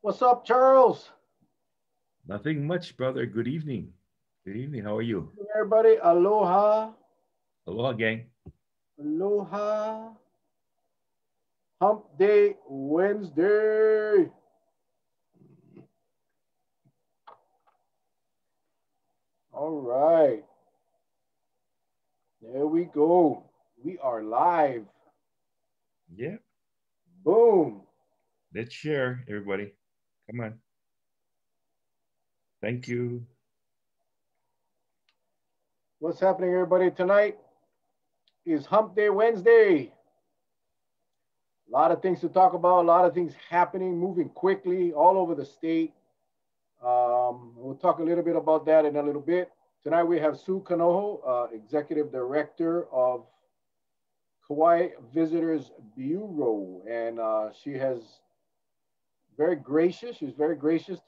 What's up, Charles? Nothing much, brother. Good evening. Good evening. How are you? Everybody, aloha, Aloha, gang. aloha. Hump Day Wednesday. All right, there we go. We are live. Yeah. Boom. Let's share, everybody. Come on. Thank you. What's happening, everybody? Tonight is Hump Day Wednesday. A lot of things to talk about, a lot of things happening, moving quickly all over the state. We'll talk a little bit about that in a little bit. Tonight we have Sue Kanoho, Executive Director of Kauai Visitors Bureau, and she's very gracious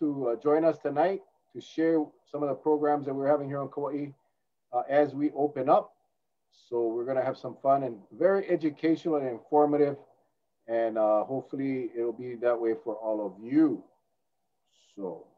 to join us tonight to share some of the programs that we're having here on Kauai as we open up. So we're going to have some fun and very educational and informative, and hopefully it'll be that way for all of you. So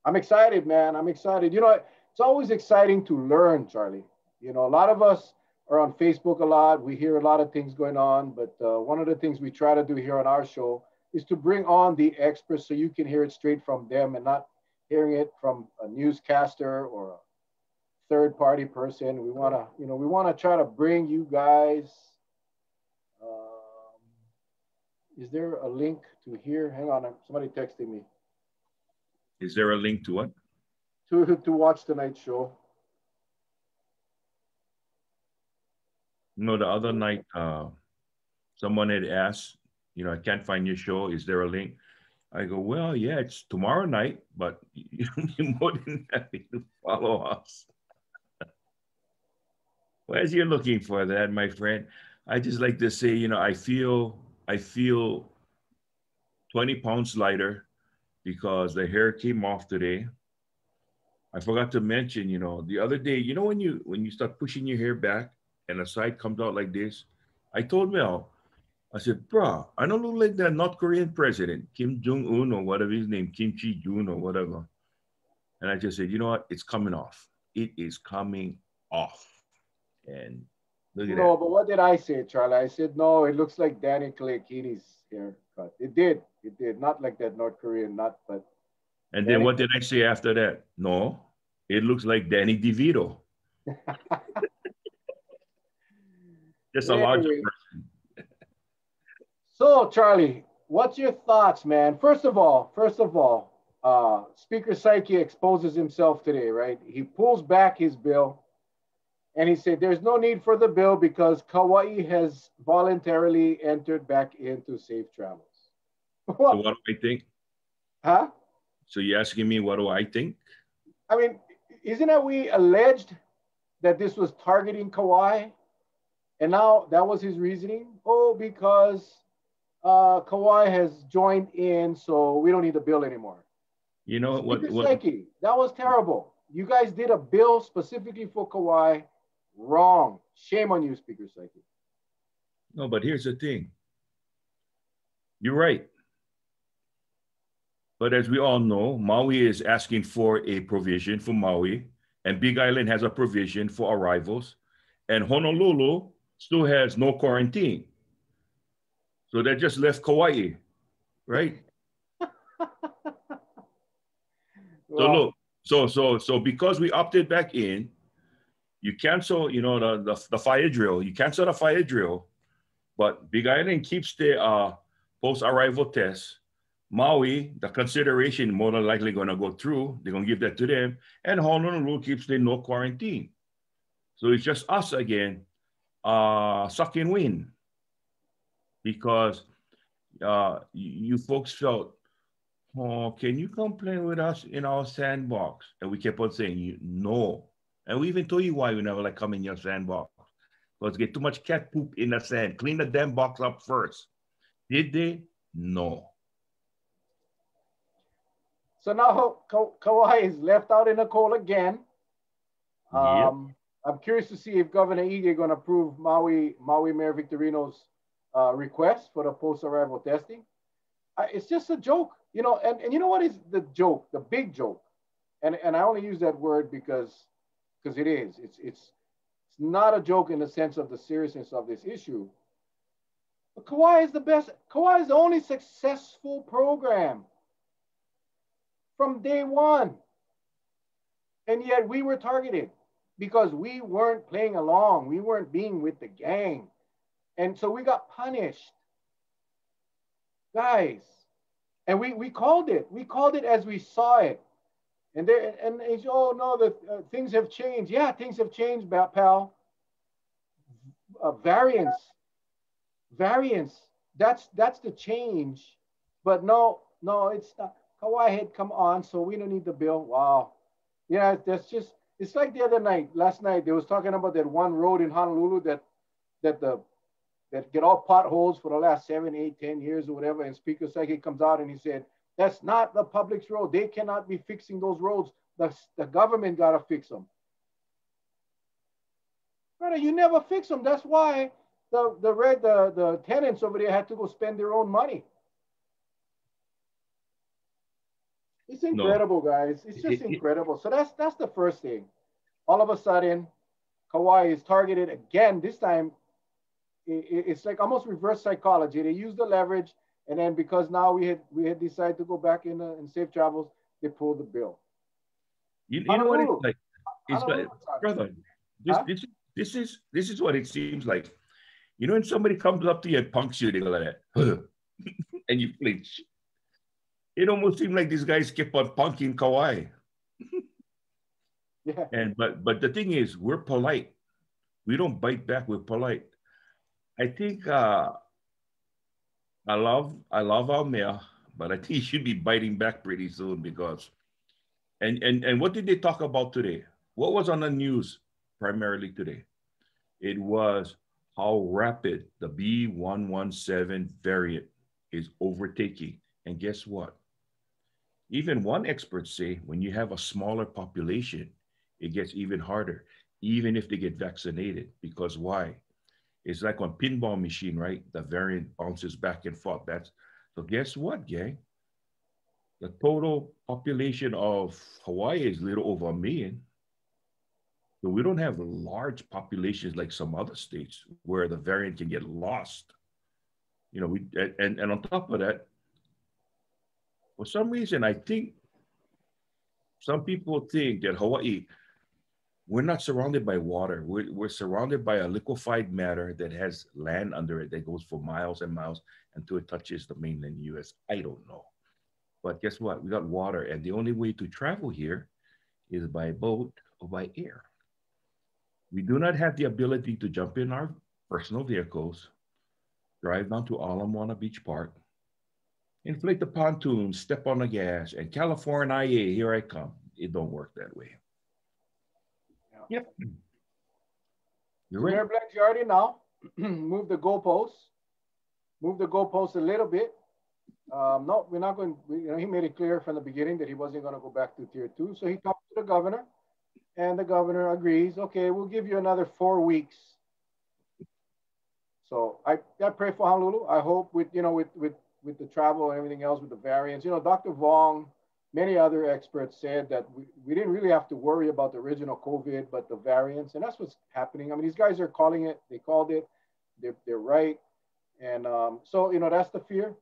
I'm excited, man. I'm excited. It's always exciting to learn, Charlie. A lot of us are on Facebook a lot. We hear a lot of things going on, but one of the things we try to do here on our show is to bring on the experts so you can hear it straight from them and not hearing it from a newscaster or a third party person. We want to try to bring you guys. Is there a link to here? Hang on, somebody texting me. Is there a link to what? To watch tonight's show. No, the other night, someone had asked, I can't find your show. Is there a link? I go, well, yeah, it's tomorrow night, but you're more than happy to follow us. Well, as you're looking for that, my friend, I just like to say, I feel 20 pounds lighter because the hair came off today. I forgot to mention, the other day, when you start pushing your hair back and the side comes out like this, I told Mel, I said, bruh, I don't look like that North Korean president, Kim Jong-un or whatever his name, Kim Chi-jun or whatever. And I just said, you know what? It's coming off. It is coming off. And look at No, that. but what did I say, Charlie? I said, no, it looks like Danny Kalekini's haircut. It did. It did. Not like that North Korean nut, but And then Danny. what did I say after that? No, it looks like Danny DeVito, just a larger Anyway, person. so Charlie, what's your thoughts, man? First of all, Speaker Psyche exposes himself today, right? He pulls back his bill and he said there's no need for the bill because Kauai has voluntarily entered back into safe travels. So What? what do I think? Huh? So you're asking me what do I think? I mean, isn't that we alleged that this was targeting Kauai? And now that was his reasoning. Oh, because Kauai has joined in, so we don't need the bill anymore. You know Speaker what? Psyche, that was terrible. You guys did a bill specifically for Kauai. Wrong. Shame on you, Speaker Psyche. No, but here's the thing. You're right. But as we all know, Maui is asking for a provision for Maui, and Big Island has a provision for arrivals, and Honolulu still has no quarantine. So that just left Kauai, right? So Well, look, so because we opted back in, you cancel, the fire drill. You cancel the fire drill, but Big Island keeps the post-arrival test. Maui, the consideration more than likely going to go through. They're going to give that to them. And Honolulu keeps the no quarantine. So it's just us again, sucking wind because you folks felt, oh, can you come play with us in our sandbox? And we kept on saying, no. And we even told you why we never like come in your sandbox. Because get too much cat poop in the sand. Clean the damn box up first. Did they? No. so now Kauai is left out in the cold again. Yep. I'm curious to see if Governor Ige is going to approve Maui Mayor Victorino's request for the post-arrival testing. It's just a joke, you know. And you know what is the joke, the big joke? And I only use that word because it is. It's not a joke in the sense of the seriousness of this issue. But Kauai is the best. Kauai is the only successful program from day one. And yet we were targeted because we weren't playing along. We weren't being with the gang. And so we got punished. Guys. And we called it. We called it as we saw it. And they oh no, the things have changed. Yeah, things have changed, pal. Variance. That's the change. But no, it's not. Kauai had come on, so we don't need the bill. Wow. Yeah, that's just, it's like the other night, last night, they was talking about that one road in Honolulu that get all potholes for the last 7, 8, 10 years or whatever. And Speaker Seki comes out and he said, that's not the public's road. They cannot be fixing those roads. The government got to fix them. Brother, you never fix them. That's why the tenants over there had to go spend their own money. It's incredible, guys. It's just incredible. So that's the first thing. All of a sudden, Kauai is targeted again. This time, it's like almost reverse psychology. They use the leverage, and then because now we had decided to go back in safe travels, they pulled the bill. You know what it's like? It's like, brother, this is what it seems like. You know, when somebody comes up to you and punks you, they go like that, and you flinch. It almost seemed like these guys kept on punking Kauai. Yeah. But the thing is, we're polite. We don't bite back. We're polite. I think I love our mayor, but I think he should be biting back pretty soon because. And what did they talk about today? What was on the news primarily today? It was how rapid the B.1.1.7 variant is overtaking. And guess what? Even one expert say when you have a smaller population, it gets even harder, even if they get vaccinated. Because why? It's like on pinball machine, right? The variant bounces back and forth. So guess what, gang? The total population of Hawaii is a little over 1 million. So we don't have large populations like some other states where the variant can get lost. You know, and on top of that, for some reason, I think some people think that Hawaii, we're not surrounded by water. We're surrounded by a liquefied matter that has land under it that goes for miles and miles until it touches the mainland US. I don't know. But guess what? We got water, and the only way to travel here is by boat or by air. We do not have the ability to jump in our personal vehicles, drive down to Ala Moana Beach Park, inflate the pontoon, step on the gas, and California, here I come. It don't work that way. Yeah. Yep. You're right. Mayor Blangiardi now move the goalposts a little bit. No, we're not going. He made it clear from the beginning that he wasn't going to go back to tier 2. So he talked to the governor, and the governor agrees. Okay, we'll give you another 4 weeks. So I pray for Honolulu. I hope with the travel and everything else with the variants. Dr. Vong, many other experts said that we didn't really have to worry about the original COVID, but the variants, and that's what's happening. I mean, these guys are calling it. They called it. They're right, and so that's the fear.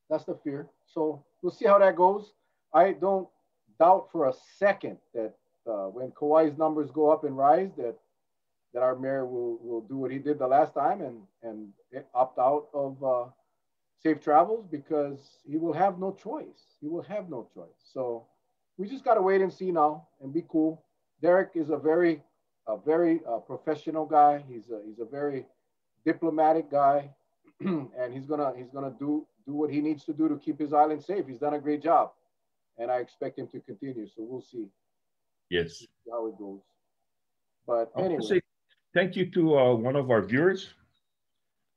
That's the fear. So we'll see how that goes. I don't doubt for a second that when Kauai's numbers go up and rise, that our mayor will do what he did the last time and opt out of safe travels because he will have no choice. He will have no choice. So we just got to wait and see now and be cool. Derek is a very professional guy. He's a very diplomatic guy, and he's gonna do what he needs to do to keep his island safe. He's done a great job, and I expect him to continue. So we'll see. Yes. See how it goes. But I want to anyway, say thank you to one of our viewers,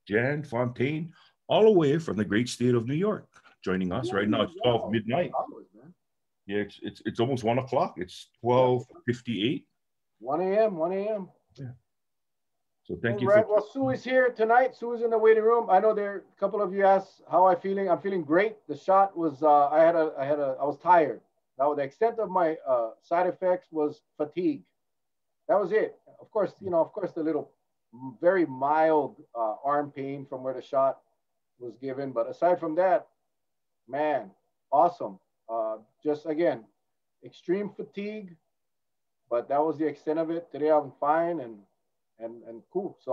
Jan Fontaine, all the way from the great state of New York, joining us right now. It's 12 midnight. Yeah, it's almost 1 o'clock. It's 12:58. 1 a.m. 1 a.m. Yeah. So thank All you for. right. Well, Sue is here tonight. Sue is in the waiting room. I know there a couple of you asked how I'm feeling. I'm feeling great. The shot was I was tired. Now the extent of my side effects was fatigue. That was it. Of course, the little very mild arm pain from where the shot was given. But aside from that, man, awesome. Just again, extreme fatigue, but that was the extent of it. Today I'm fine and cool. So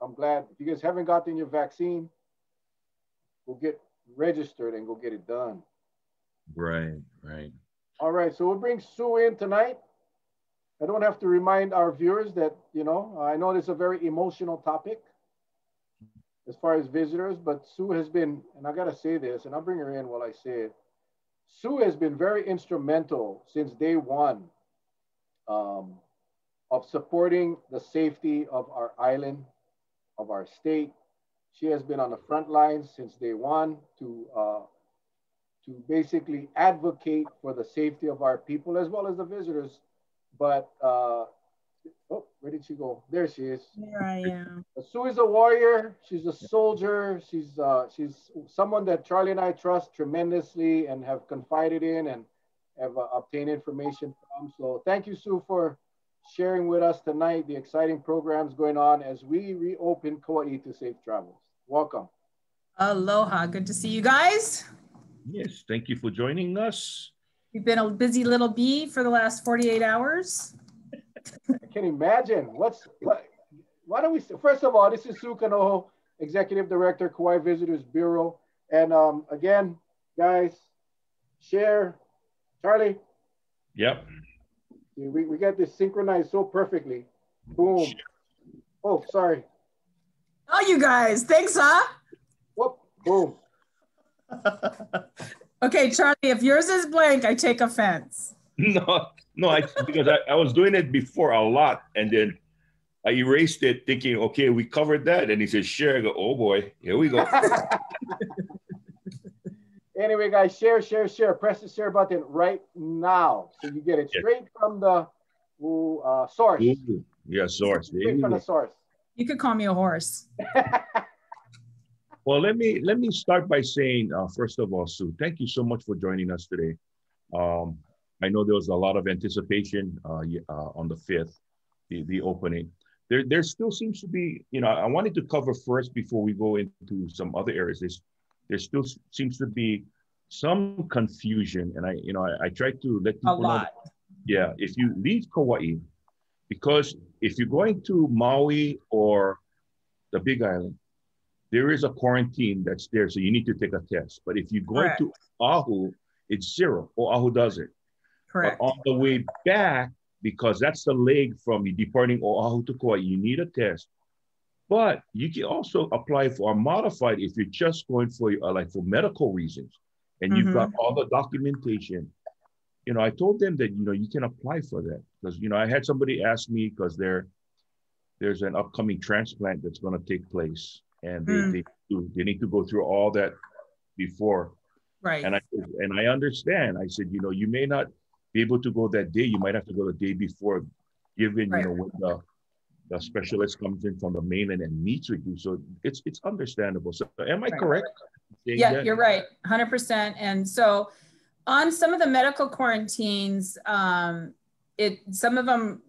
I'm glad. If you guys haven't gotten your vaccine, go get registered and go get it done. Right, right. All right. So we'll bring Sue in tonight. I don't have to remind our viewers that, I know this is a very emotional topic as far as visitors, but Sue has been, and I got to say this, and I'll bring her in while I say it. Sue has been very instrumental since day one of supporting the safety of our island, of our state. She has been on the front lines since day one to basically advocate for the safety of our people as well as the visitors. But oh, where did she go? There she is. There I am. Sue is a warrior. She's a soldier. She's someone that Charlie and I trust tremendously and have confided in and have obtained information from. So thank you, Sue, for sharing with us tonight the exciting programs going on as we reopen Kauai to safe travels. Welcome. Aloha. Good to see you guys. Yes, thank you for joining us. You've been a busy little bee for the last 48 hours. I can imagine. Why don't we, first of all, this is Sue Kanoho, Executive Director, Kauai Visitors Bureau. And again, guys, share. Charlie? Yep. We got this synchronized so perfectly. Boom. Oh, sorry. Oh, you guys. Thanks, huh? Whoop. Boom. Okay, Charlie, if yours is blank, I take offense. No, because I was doing it before a lot, and then I erased it thinking, okay, we covered that. And he said, share. I go, oh boy, here we go. Anyway, guys, share. Press the share button right now so you get it straight from the source. Yeah, source. Straight from the source. You could call me a horse. Well, let me start by saying, first of all, Sue, thank you so much for joining us today. I know there was a lot of anticipation on the 5th, the opening. There still seems to be, I wanted to cover first before we go into some other areas. There still seems to be some confusion, and I try to let people know. Yeah, if you leave Kauai, because if you're going to Maui or the Big Island, there is a quarantine that's there, so you need to take a test. But if you're going to Oahu, it's 0. Oahu does it. Correct. But on the way back, because that's the leg from you departing Oahu to Kauai, you need a test. But you can also apply for a modified if you're just going for for medical reasons, and you've got all the documentation. I told them that you can apply for that because I had somebody ask me because there's an upcoming transplant that's going to take place. And they need to go through all that before. Right. And I understand. I said, you may not be able to go that day. You might have to go the day before, given, when the specialist comes in from the mainland and meets with you. So it's understandable. So am I correct? Yeah, you're right. 100%. And so on some of the medical quarantines, some of them,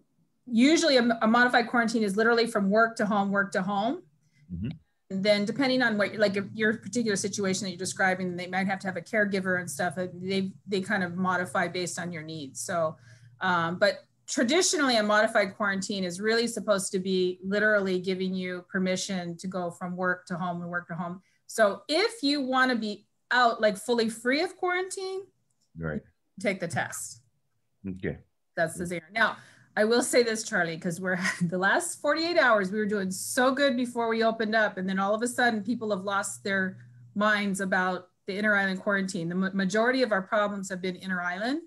usually a modified quarantine is literally from work to home, Mm-hmm. And then depending on what, if your particular situation that you're describing, they might have to have a caregiver and stuff. They kind of modify based on your needs. So, but traditionally a modified quarantine is really supposed to be literally giving you permission to go from work to home and work to home. So if you want to be out fully free of quarantine, right, take the test. Okay. That's the zero. Now, I will say this, Charlie, because we're the last 48 hours, we were doing so good before we opened up. And then all of a sudden people have lost their minds about the inter-island quarantine. The majority of our problems have been inter-island.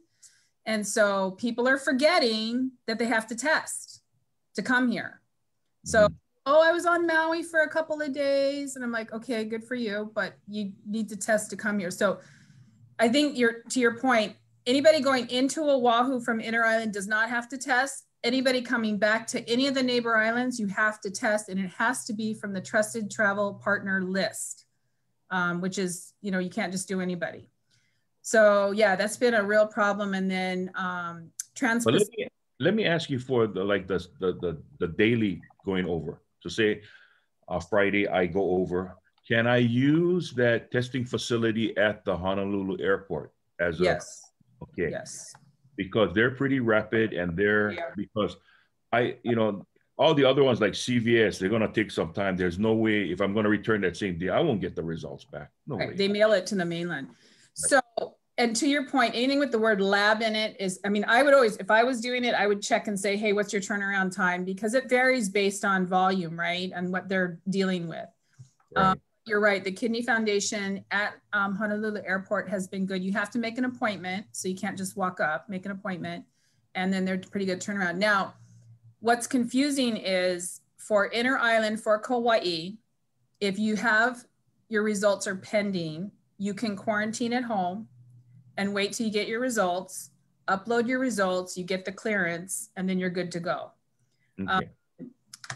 And so people are forgetting that they have to test to come here. So, I was on Maui for a couple of days and I'm like, okay, good for you, but you need to test to come here. So I think to your point, anybody going into Oahu from inter-island does not have to test, anybody coming back to any of the neighbor islands, you have to test, and it has to be from the trusted travel partner list, which is, you know, you can't just do anybody. So yeah, that's been a real problem. And then let me ask you for the daily going over. So say Friday I go over. Can I use that testing facility at the Honolulu airport as yes. Okay. Yes. Because they're pretty rapid, and because you know, all the other ones like CVS, they're going to take some time. There's no way, if I'm going to return that same day, I won't get the results back. No way. They mail it to the mainland. Right. So, and to your point, anything with the word lab in it is, I mean, I would always, if I was doing it, I would check and say, hey, what's your turnaround time? Because it varies based on volume, right? And what they're dealing with. Right. You're right. The Kidney Foundation at Honolulu Airport has been good. You have to make an appointment. So you can't just walk up, make an appointment. And then they're pretty good turnaround. Now, what's confusing is for inter island, for Kauai, if you have your results are pending, you can quarantine at home and wait till you get your results, upload your results, you get the clearance, and then you're good to go. Okay.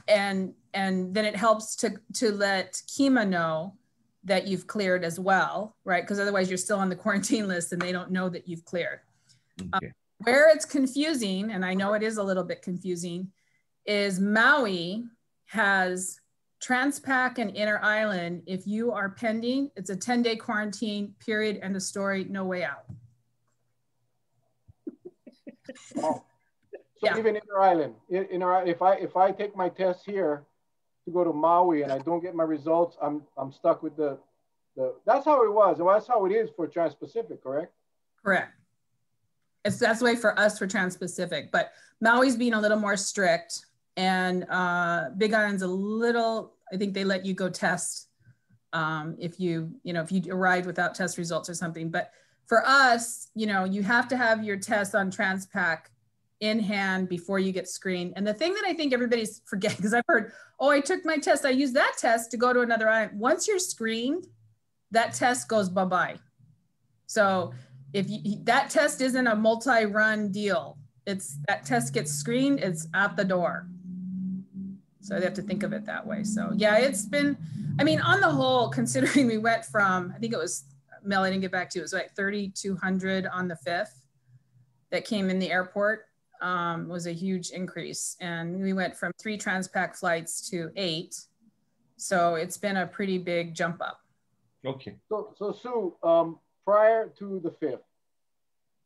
And then it helps to let Kima know that you've cleared as well, right? Because otherwise you're still on the quarantine list and they don't know that you've cleared. Okay. Where it's confusing, and I know it is a little bit confusing, is Maui has Transpac and Inter Island. If you are pending, it's a 10-day quarantine, period, end of story, no way out. Wow. So yeah. Even Inter Island, if I take my test here to go to Maui and I don't get my results, I'm stuck with the that's how it was. Well, that's how it is for Trans-Pacific, correct? Correct. That's the way for us for Trans-Pacific, but Maui's being a little more strict, and Big Island's a little, I think they let you go test if you arrived without test results or something. But for us, you know, you have to have your test on Transpac in hand before you get screened. And the thing that I think everybody's forgetting, because I've heard, oh, I took my test, I used that test to go to another island. Once you're screened, that test goes bye-bye. So if that test isn't a multi-run deal, that test gets screened, it's out the door. So they have to think of it that way. So yeah, it's been, I mean, on the whole, considering we went from, I think it was, Mel, I didn't get back to you, it was like 3,200 on the 5th that came in the airport. Was a huge increase. And we went from 3 Transpac flights to 8. So it's been a pretty big jump up. Okay. So Sue, prior to the 5th,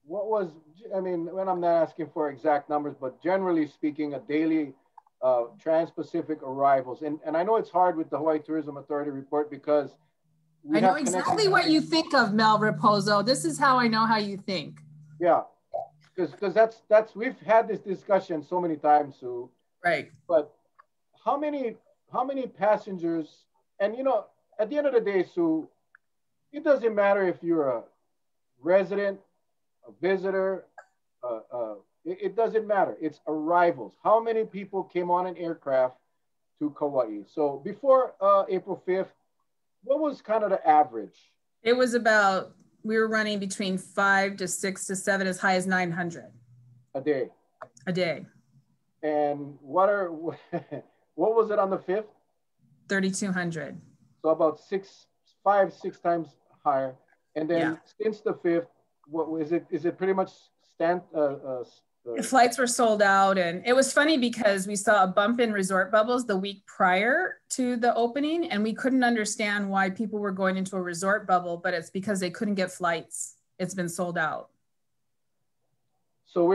what was, I mean, when I'm not asking for exact numbers, but generally speaking, a daily Trans-Pacific arrivals. And I know it's hard with the Hawaii Tourism Authority report because I know exactly what you think of, Mel Raposo. This is how I know how you think. Yeah. Because that's we've had this discussion so many times, Sue. Right. But how many passengers, and you know, at the end of the day, Sue, it doesn't matter if you're a resident, a visitor, it doesn't matter. It's arrivals. How many people came on an aircraft to Kauai? So before April 5th, what was kind of the average? It was about, we were running between 5 to 6 to 7, as high as 900 a day. A day. And what was it on the 5th? 3,200. So about 5, 6 times higher. And then since the 5th, what was it? Is it pretty much flights were sold out, and it was funny because we saw a bump in resort bubbles the week prior to the opening, and we couldn't understand why people were going into a resort bubble, but it's because they couldn't get flights. It's been sold out. So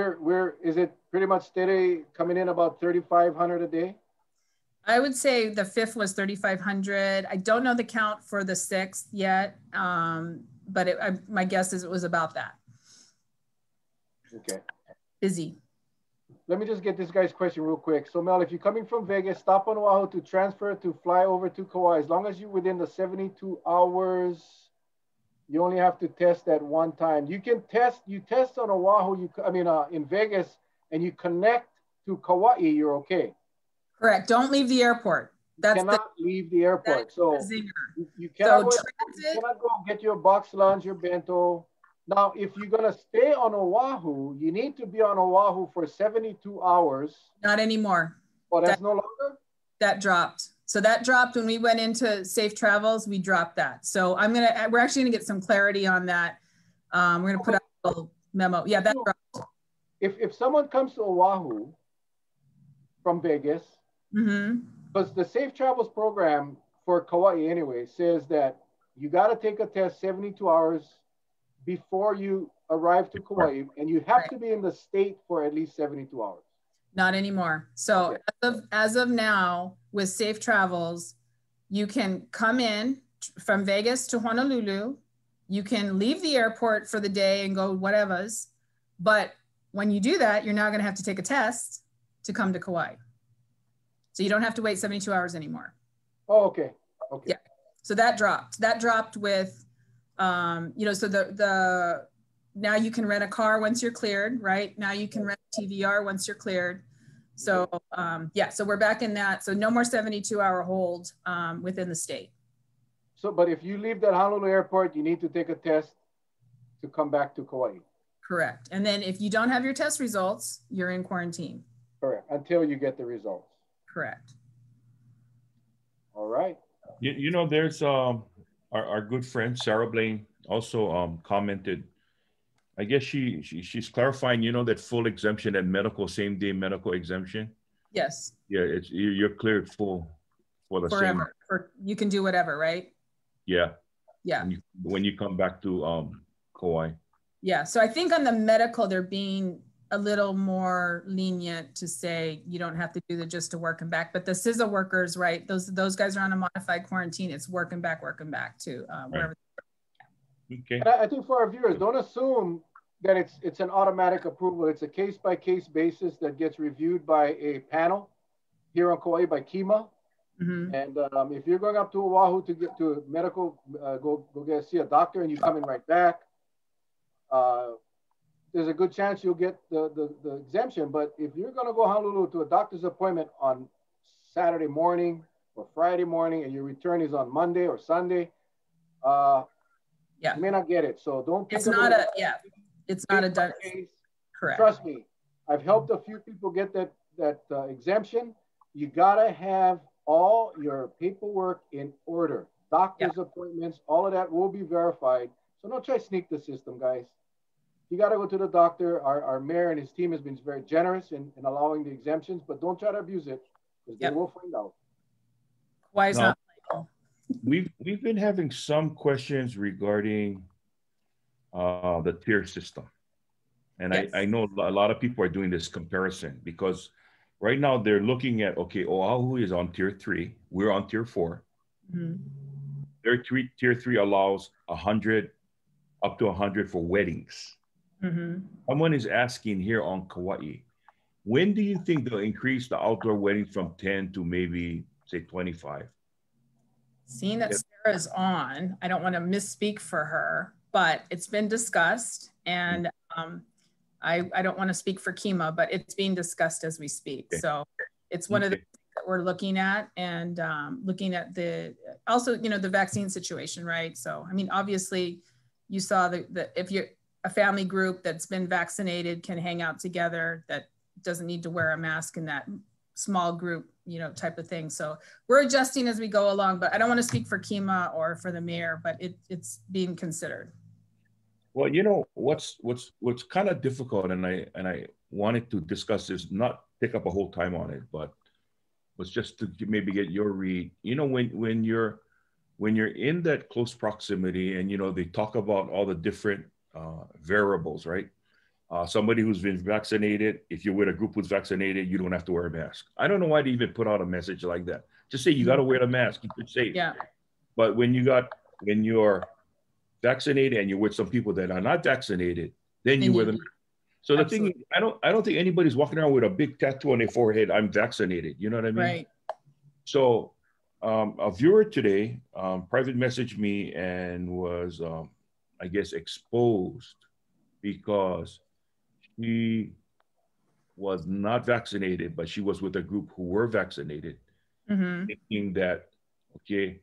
is it pretty much steady coming in about 3,500 a day? I would say the 5th was 3,500. I don't know the count for the 6th yet, but my guess is it was about that. Okay. Busy. Let me just get this guy's question real quick. So Mel, if you're coming from Vegas, stop on Oahu to transfer to fly over to Kauai, as long as you're within the 72 hours, you only have to test at one time. You test on Oahu, in Vegas, and you connect to Kauai, you're okay. Correct. Don't leave the airport. You cannot leave the airport. So you cannot go get your box lunch, your bento. Now, if you're going to stay on Oahu, you need to be on Oahu for 72 hours. Not anymore. Oh, that's no longer? That dropped. So that dropped when we went into safe travels, we dropped that. So we're actually gonna get some clarity on that. We're gonna put out a little memo. Yeah, that dropped. If someone comes to Oahu from Vegas, because the Safe Travels program for Kauai anyway says that you got to take a test 72 hours before you arrive to Kauai, and you have to be in the state for at least 72 hours. Not anymore. So as of now, with Safe Travels, you can come in from Vegas to Honolulu. You can leave the airport for the day and go whatever's. But when you do that, you're now going to have to take a test to come to Kauai. So you don't have to wait 72 hours anymore. Oh, okay. Okay. Yeah. So that dropped. That dropped with, you know, so the now you can rent a car once you're cleared, right? Now you can rent a TVR once you're cleared. So yeah, so we're back in that. So no more 72-hour hold within the state. So, but if you leave that Honolulu airport, you need to take a test to come back to Kauai. Correct. And then if you don't have your test results, you're in quarantine. Correct. Until you get the results. Correct. All right. You know, there's our good friend Sarah Blaine also commented. I guess she's clarifying, you know, that full exemption, that medical same day medical exemption. Yes. Yeah, you're cleared full for the forever. You can do whatever, right? Yeah. Yeah. When you come back to Kauai. Yeah. So I think on the medical, they're being a little more lenient to say you don't have to do the just to work and back. But the CISA workers, right? Those guys are on a modified quarantine. It's working back to wherever. Okay. And I think for our viewers, don't assume that it's an automatic approval. It's a case-by-case basis that gets reviewed by a panel here on Kauai by KEMA. And if you're going up to Oahu to get to medical, go see a doctor, and you come in right back, there's a good chance you'll get the exemption. But if you're going to go Honolulu to a doctor's appointment on Saturday morning or Friday morning, and your return is on Monday or Sunday, you may not get it. So don't think it's not a it's not a done case. Correct. Trust me, I've helped a few people get that exemption. You gotta have all your paperwork in order. Doctor's appointments, all of that will be verified. So don't try to sneak the system, guys. You gotta go to the doctor. Our mayor and his team has been very generous in allowing the exemptions, but don't try to abuse it, because they will find out. Why is not legal? We've been having some questions regarding the tier system. And I know a lot of people are doing this comparison, because right now they're looking at, okay, Oahu is on tier 3. We're on tier 4. Their tier 3 allows 100, up to 100 for weddings. Someone is asking here on Kauai, when do you think they'll increase the outdoor weddings from 10 to maybe, say, 25? Seeing that Sarah's on, I don't want to misspeak for her, but it's been discussed, and I don't want to speak for KEMA, but it's being discussed as we speak. So it's one of the things that we're looking at, and looking at also, you know, the vaccine situation, right? So, I mean, obviously you saw if you're a family group that's been vaccinated can hang out together, that doesn't need to wear a mask in that small group, you know, type of thing. So we're adjusting as we go along, but I don't want to speak for KEMA or for the mayor, but it's being considered. Well, you know, what's kind of difficult, and I wanted to discuss this, not take up a whole time on it, but was just to maybe get your read. You know, when you're in that close proximity, and, you know, they talk about all the different variables, right? Somebody who's been vaccinated, if you're with a group who's vaccinated, you don't have to wear a mask. I don't know why they even put out a message like that. Just say you got to wear the mask, keep it safe. Yeah. But when you're vaccinated and you're with some people that are not vaccinated, then you wear the mask. So the thing is, I don't think anybody's walking around with a big tattoo on their forehead, I'm vaccinated. You know what I mean? Right. So a viewer today private messaged me and was, I guess, exposed because she was not vaccinated, but she was with a group who were vaccinated, thinking that, okay,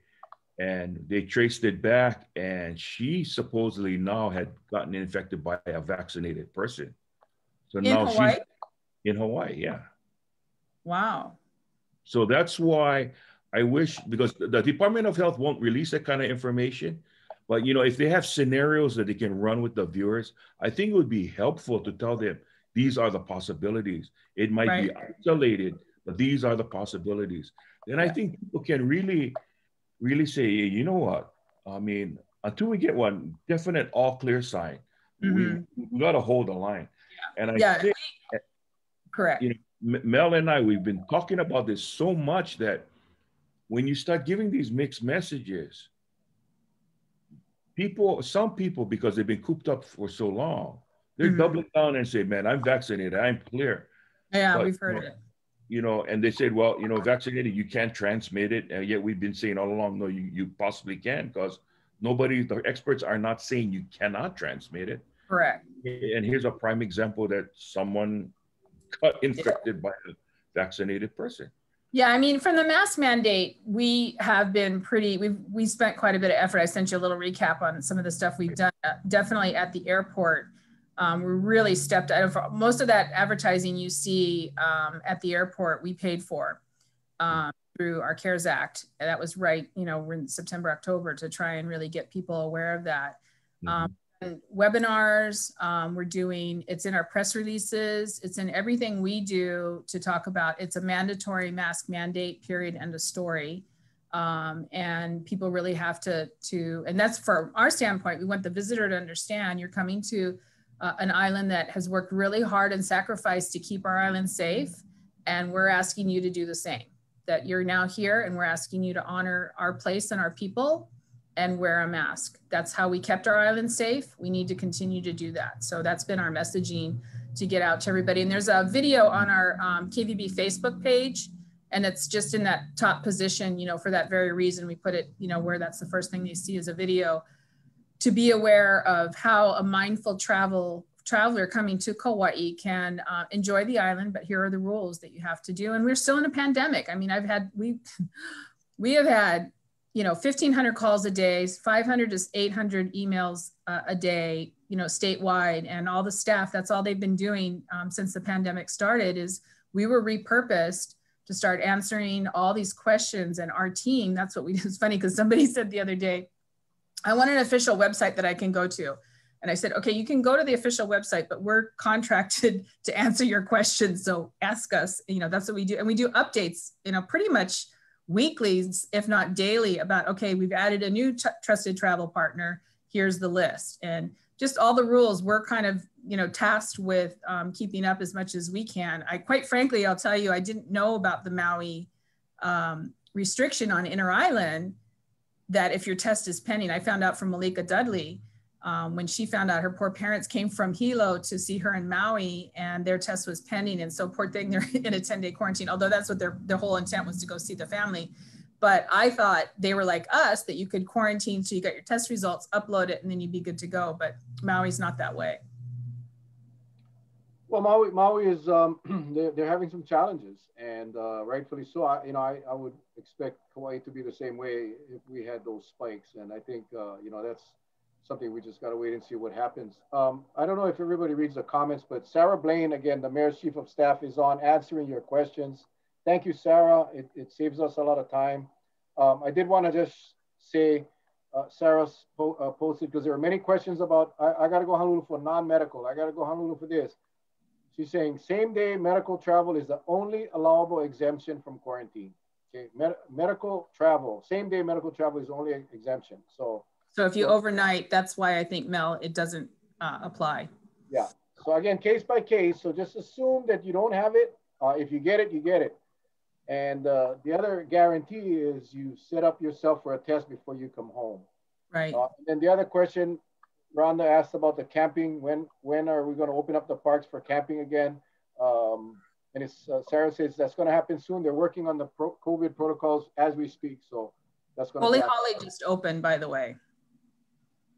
and they traced it back, and she supposedly now had gotten infected by a vaccinated person. So In now Hawaii? she's in Hawaii, yeah. Wow. So that's why I wish, because the Department of Health won't release that kind of information, but you know, if they have scenarios that they can run with the viewers, I think it would be helpful to tell them these are the possibilities. It might be isolated, but these are the possibilities. Then I think people can really say, hey, you know what? I mean, until we get one definite all clear sign, we got to hold the line. And I think, correct. You know, Mel and I, we've been talking about this so much that when you start giving these mixed messages, some people, because they've been cooped up for so long, they're doubling down and say, man, I'm vaccinated, I'm clear. Yeah, but, we've heard it. You know, and they said, well, you know, vaccinated, you can't transmit it. And yet we've been saying all along, no, you possibly can, because the experts are not saying you cannot transmit it. Correct. And here's a prime example that someone got infected by a vaccinated person. Yeah, I mean, from the mask mandate, we have been we spent quite a bit of effort. I sent you a little recap on some of the stuff we've done, definitely at the airport. We really stepped out of most of that advertising you see at the airport, we paid for through our CARES Act. And that was right, you know, we're in September, October to try and really get people aware of that. And webinars we're doing, it's in our press releases, it's in everything we do to talk about, it's a mandatory mask mandate, period, end of story. And people really have to, and that's from our standpoint, we want the visitor to understand you're coming to an island that has worked really hard and sacrificed to keep our island safe. And we're asking you to do the same, that you're now here and we're asking you to honor our place and our people and wear a mask. That's how we kept our island safe. We need to continue to do that. So that's been our messaging to get out to everybody. And there's a video on our KVB Facebook page, and it's just in that top position, you know, for that very reason we put it, you know, where that's the first thing they see is a video, to be aware of how a mindful traveler coming to Kauai can enjoy the island, but here are the rules that you have to do. And we're still in a pandemic. I mean, we have had, you know, 1,500 calls a day, 500 to 800 emails a day, you know, statewide, and all the staff, that's all they've been doing since the pandemic started, is we were repurposed to start answering all these questions. And our team, that's what we do. It's funny because somebody said the other day, I want an official website that I can go to. And I said, okay, you can go to the official website, but we're contracted to answer your questions. So ask us, you know, that's what we do. And we do updates, you know, pretty much weekly, if not daily, about, okay, we've added a new trusted travel partner. Here's the list. And just all the rules we're kind of, you know, tasked with keeping up as much as we can. Quite frankly, I'll tell you, I didn't know about the Maui restriction on inner island, that if your test is pending. I found out from Malika Dudley when she found out her poor parents came from Hilo to see her in Maui and their test was pending. And so poor thing, they're in a 10-day quarantine, although that's what their whole intent was, to go see the family. But I thought they were like us, that you could quarantine so you got your test results, upload it, and then you'd be good to go. But Maui's not that way. Well, Maui is, they're having some challenges, and rightfully so. I would expect Kauai to be the same way if we had those spikes. And I think, you know, that's something we just got to wait and see what happens. I don't know if everybody reads the comments, but Sarah Blaine, again, the Mayor's Chief of Staff, is on answering your questions. Thank you, Sarah. It saves us a lot of time. I did want to just say, Sarah's posted, because there are many questions about, I got to go Honolulu for non-medical. I got to go Honolulu for this. She's saying same-day medical travel is the only allowable exemption from quarantine. Okay, medical travel, same-day medical travel is the only exemption. So if you overnight, that's why I think, Mel, it doesn't apply. Yeah. So again, case by case. So just assume that you don't have it. If you get it, you get it. And the other guarantee is you set up yourself for a test before you come home. Right. And then the other question, Rhonda asked about the camping. When are we going to open up the parks for camping again? And it's Sarah says that's going to happen soon. They're working on the COVID protocols as we speak. So that's going to Holy Holly just opened, by the way.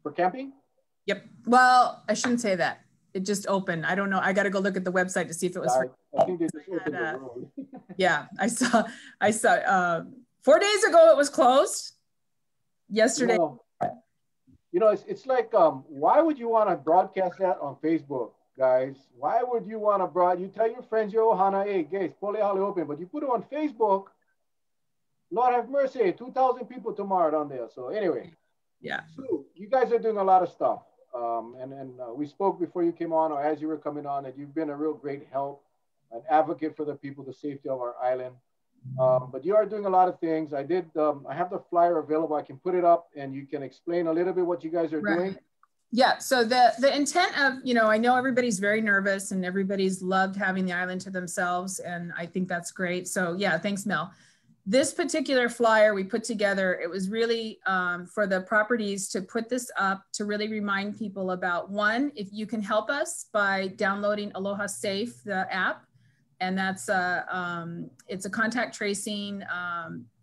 For camping? Yep. Well, I shouldn't say that. It just opened. I don't know. I got to go look at the website to see if it was. I think they just opened the road. Yeah, I saw 4 days ago it was closed. yesterday. It's like, why would you want to broadcast that on Facebook, guys? Why would you want to you tell your friends, yo, Hana, hey, guys, Pole Hale open, but you put it on Facebook, Lord have mercy, 2,000 people tomorrow down there. So anyway, yeah. So you guys are doing a lot of stuff. We spoke before you came on, or as you were coming on, that you've been a real great help, an advocate for the people, the safety of our island. But you are doing a lot of things. I have the flyer available. I can put it up and you can explain a little bit what you guys are doing. Yeah, so the intent of, I know everybody's very nervous and everybody's loved having the island to themselves. And I think that's great. So yeah, thanks, Mel. This particular flyer we put together, it was really for the properties to put this up to really remind people about, one, if you can help us by downloading Aloha Safe, the app. And that's it's a contact tracing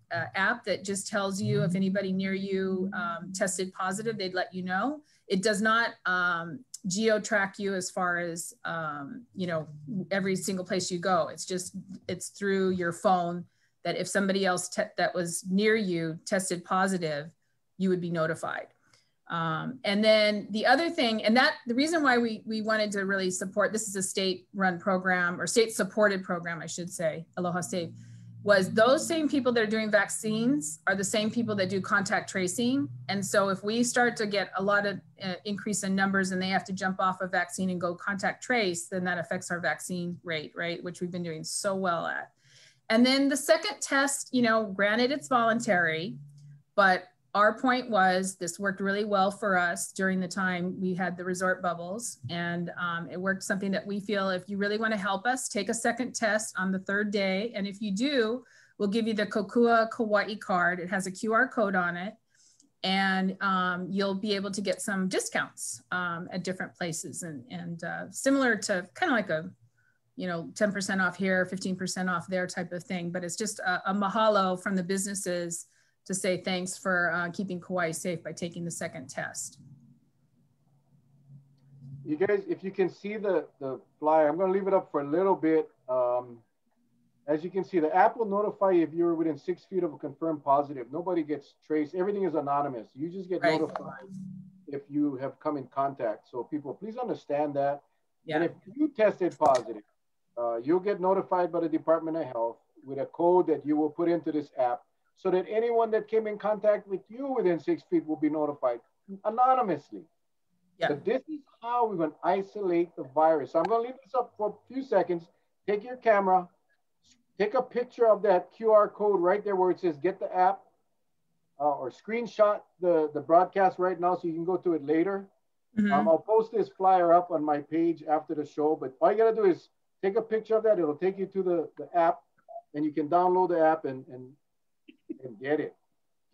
app that just tells you if anybody near you tested positive, they'd let you know. It does not geo-track you as far as, every single place you go. It's through your phone that if somebody else that was near you tested positive, you would be notified. And then the other thing, and the reason why we wanted to really support, this is a state-run program, or state-supported program, I should say, Aloha Safe, was those same people that are doing vaccines are the same people that do contact tracing. And so if we start to get a lot of increase in numbers and they have to jump off a vaccine and go contact trace, then that affects our vaccine rate, right? Which we've been doing so well at. And then the second test, granted it's voluntary, but our point was this worked really well for us during the time we had the resort bubbles. And it worked something that we feel, if you really want to help us, take a second test on the third day. And if you do, we'll give you the Kokua Kauai Card. It has a QR code on it. And you'll be able to get some discounts at different places. And similar to kind of like a 10% off here, 15% off there type of thing. But it's just a mahalo from the businesses to say thanks for keeping Kauai safe by taking the second test. You guys, if you can see the flyer, I'm going to leave it up for a little bit. As you can see, the app will notify you if you're within 6 feet of a confirmed positive. Nobody gets traced. Everything is anonymous. You just get notified if you have come in contact. So people, please understand that. Yeah. And if you tested positive, you'll get notified by the Department of Health with a code that you will put into this app, so that anyone that came in contact with you within 6 feet will be notified anonymously. Yeah. But this is how we're going to isolate the virus. So I'm going to leave this up for a few seconds. Take your camera, take a picture of that QR code right there where it says get the app, or screenshot the broadcast right now so you can go to it later. Mm-hmm. I'll post this flyer up on my page after the show, but all you got to do is take a picture of that. It'll take you to the app, and you can download the app and get it.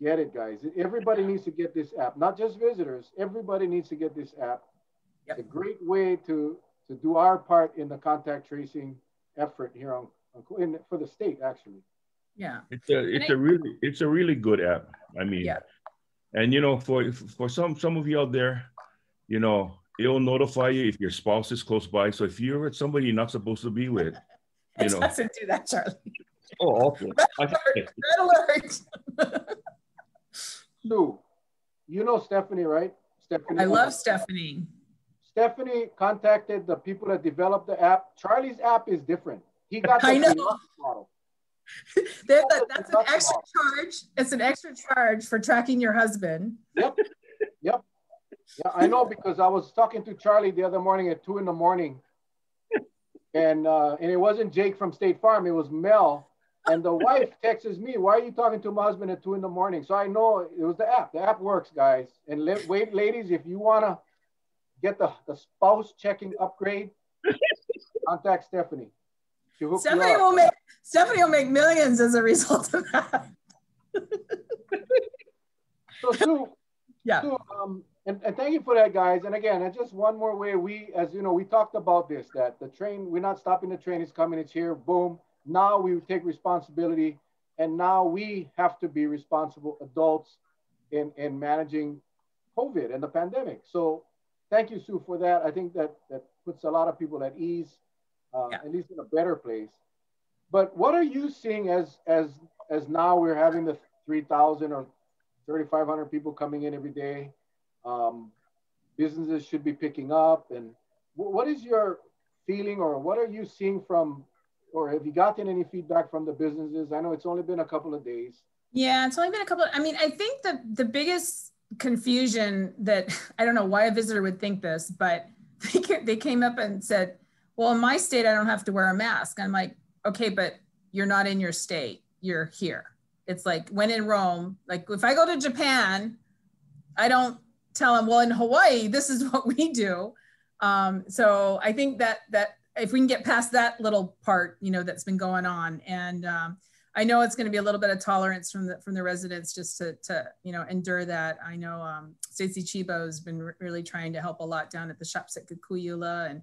Get it, guys. Everybody needs to get this app, not just visitors. Everybody needs to get this app. Yep. It's a great way to do our part in the contact tracing effort here for the state, actually. Yeah. It's a really good app. I mean, yeah. And for some of you out there, it'll notify you if your spouse is close by. So if you're with somebody you're not supposed to be with, it doesn't do that, Charlie. Oh, okay. Red alert. Lou, you know Stephanie, right? Stephanie. I love Stephanie. Stephanie contacted the people that developed the app. Charlie's app is different. He got the deluxe model. That's an extra charge. It's an extra charge for tracking your husband. Yep. Yeah, I know, because I was talking to Charlie the other morning at 2 a.m. And it wasn't Jake from State Farm, it was Mel. And the wife texts me, why are you talking to my husband at 2 a.m? So I know it was the app. The app works, guys. And wait, ladies, if you want to get the spouse checking upgrade, contact Stephanie. Stephanie will make millions as a result of that. So Sue, yeah. Sue, and thank you for that, guys. And again, it's just one more way we talked about this, that the train, we're not stopping the train, it's coming, it's here, boom. Now we take responsibility, and now we have to be responsible adults in managing COVID and the pandemic. So thank you, Sue, for that. I think that puts a lot of people at ease, at least in a better place. But what are you seeing as now we're having the 3,000 or 3,500 people coming in every day. Businesses should be picking up. And what is your feeling, or what are you seeing from, or have you gotten any feedback from the businesses? I know it's only been a couple of days. Yeah, it's only been a couple. I mean, I think the biggest confusion that, I don't know why a visitor would think this, but they came up and said, well, in my state, I don't have to wear a mask. I'm like, okay, but you're not in your state, you're here. It's like when in Rome, like if I go to Japan, I don't tell them, well, in Hawaii, this is what we do. So I think that if we can get past that little part, you know, that's been going on. And I know it's going to be a little bit of tolerance from the residents just to you know, endure that. I know Stacey Chibo has been really trying to help a lot down at the shops at Kukuyula, and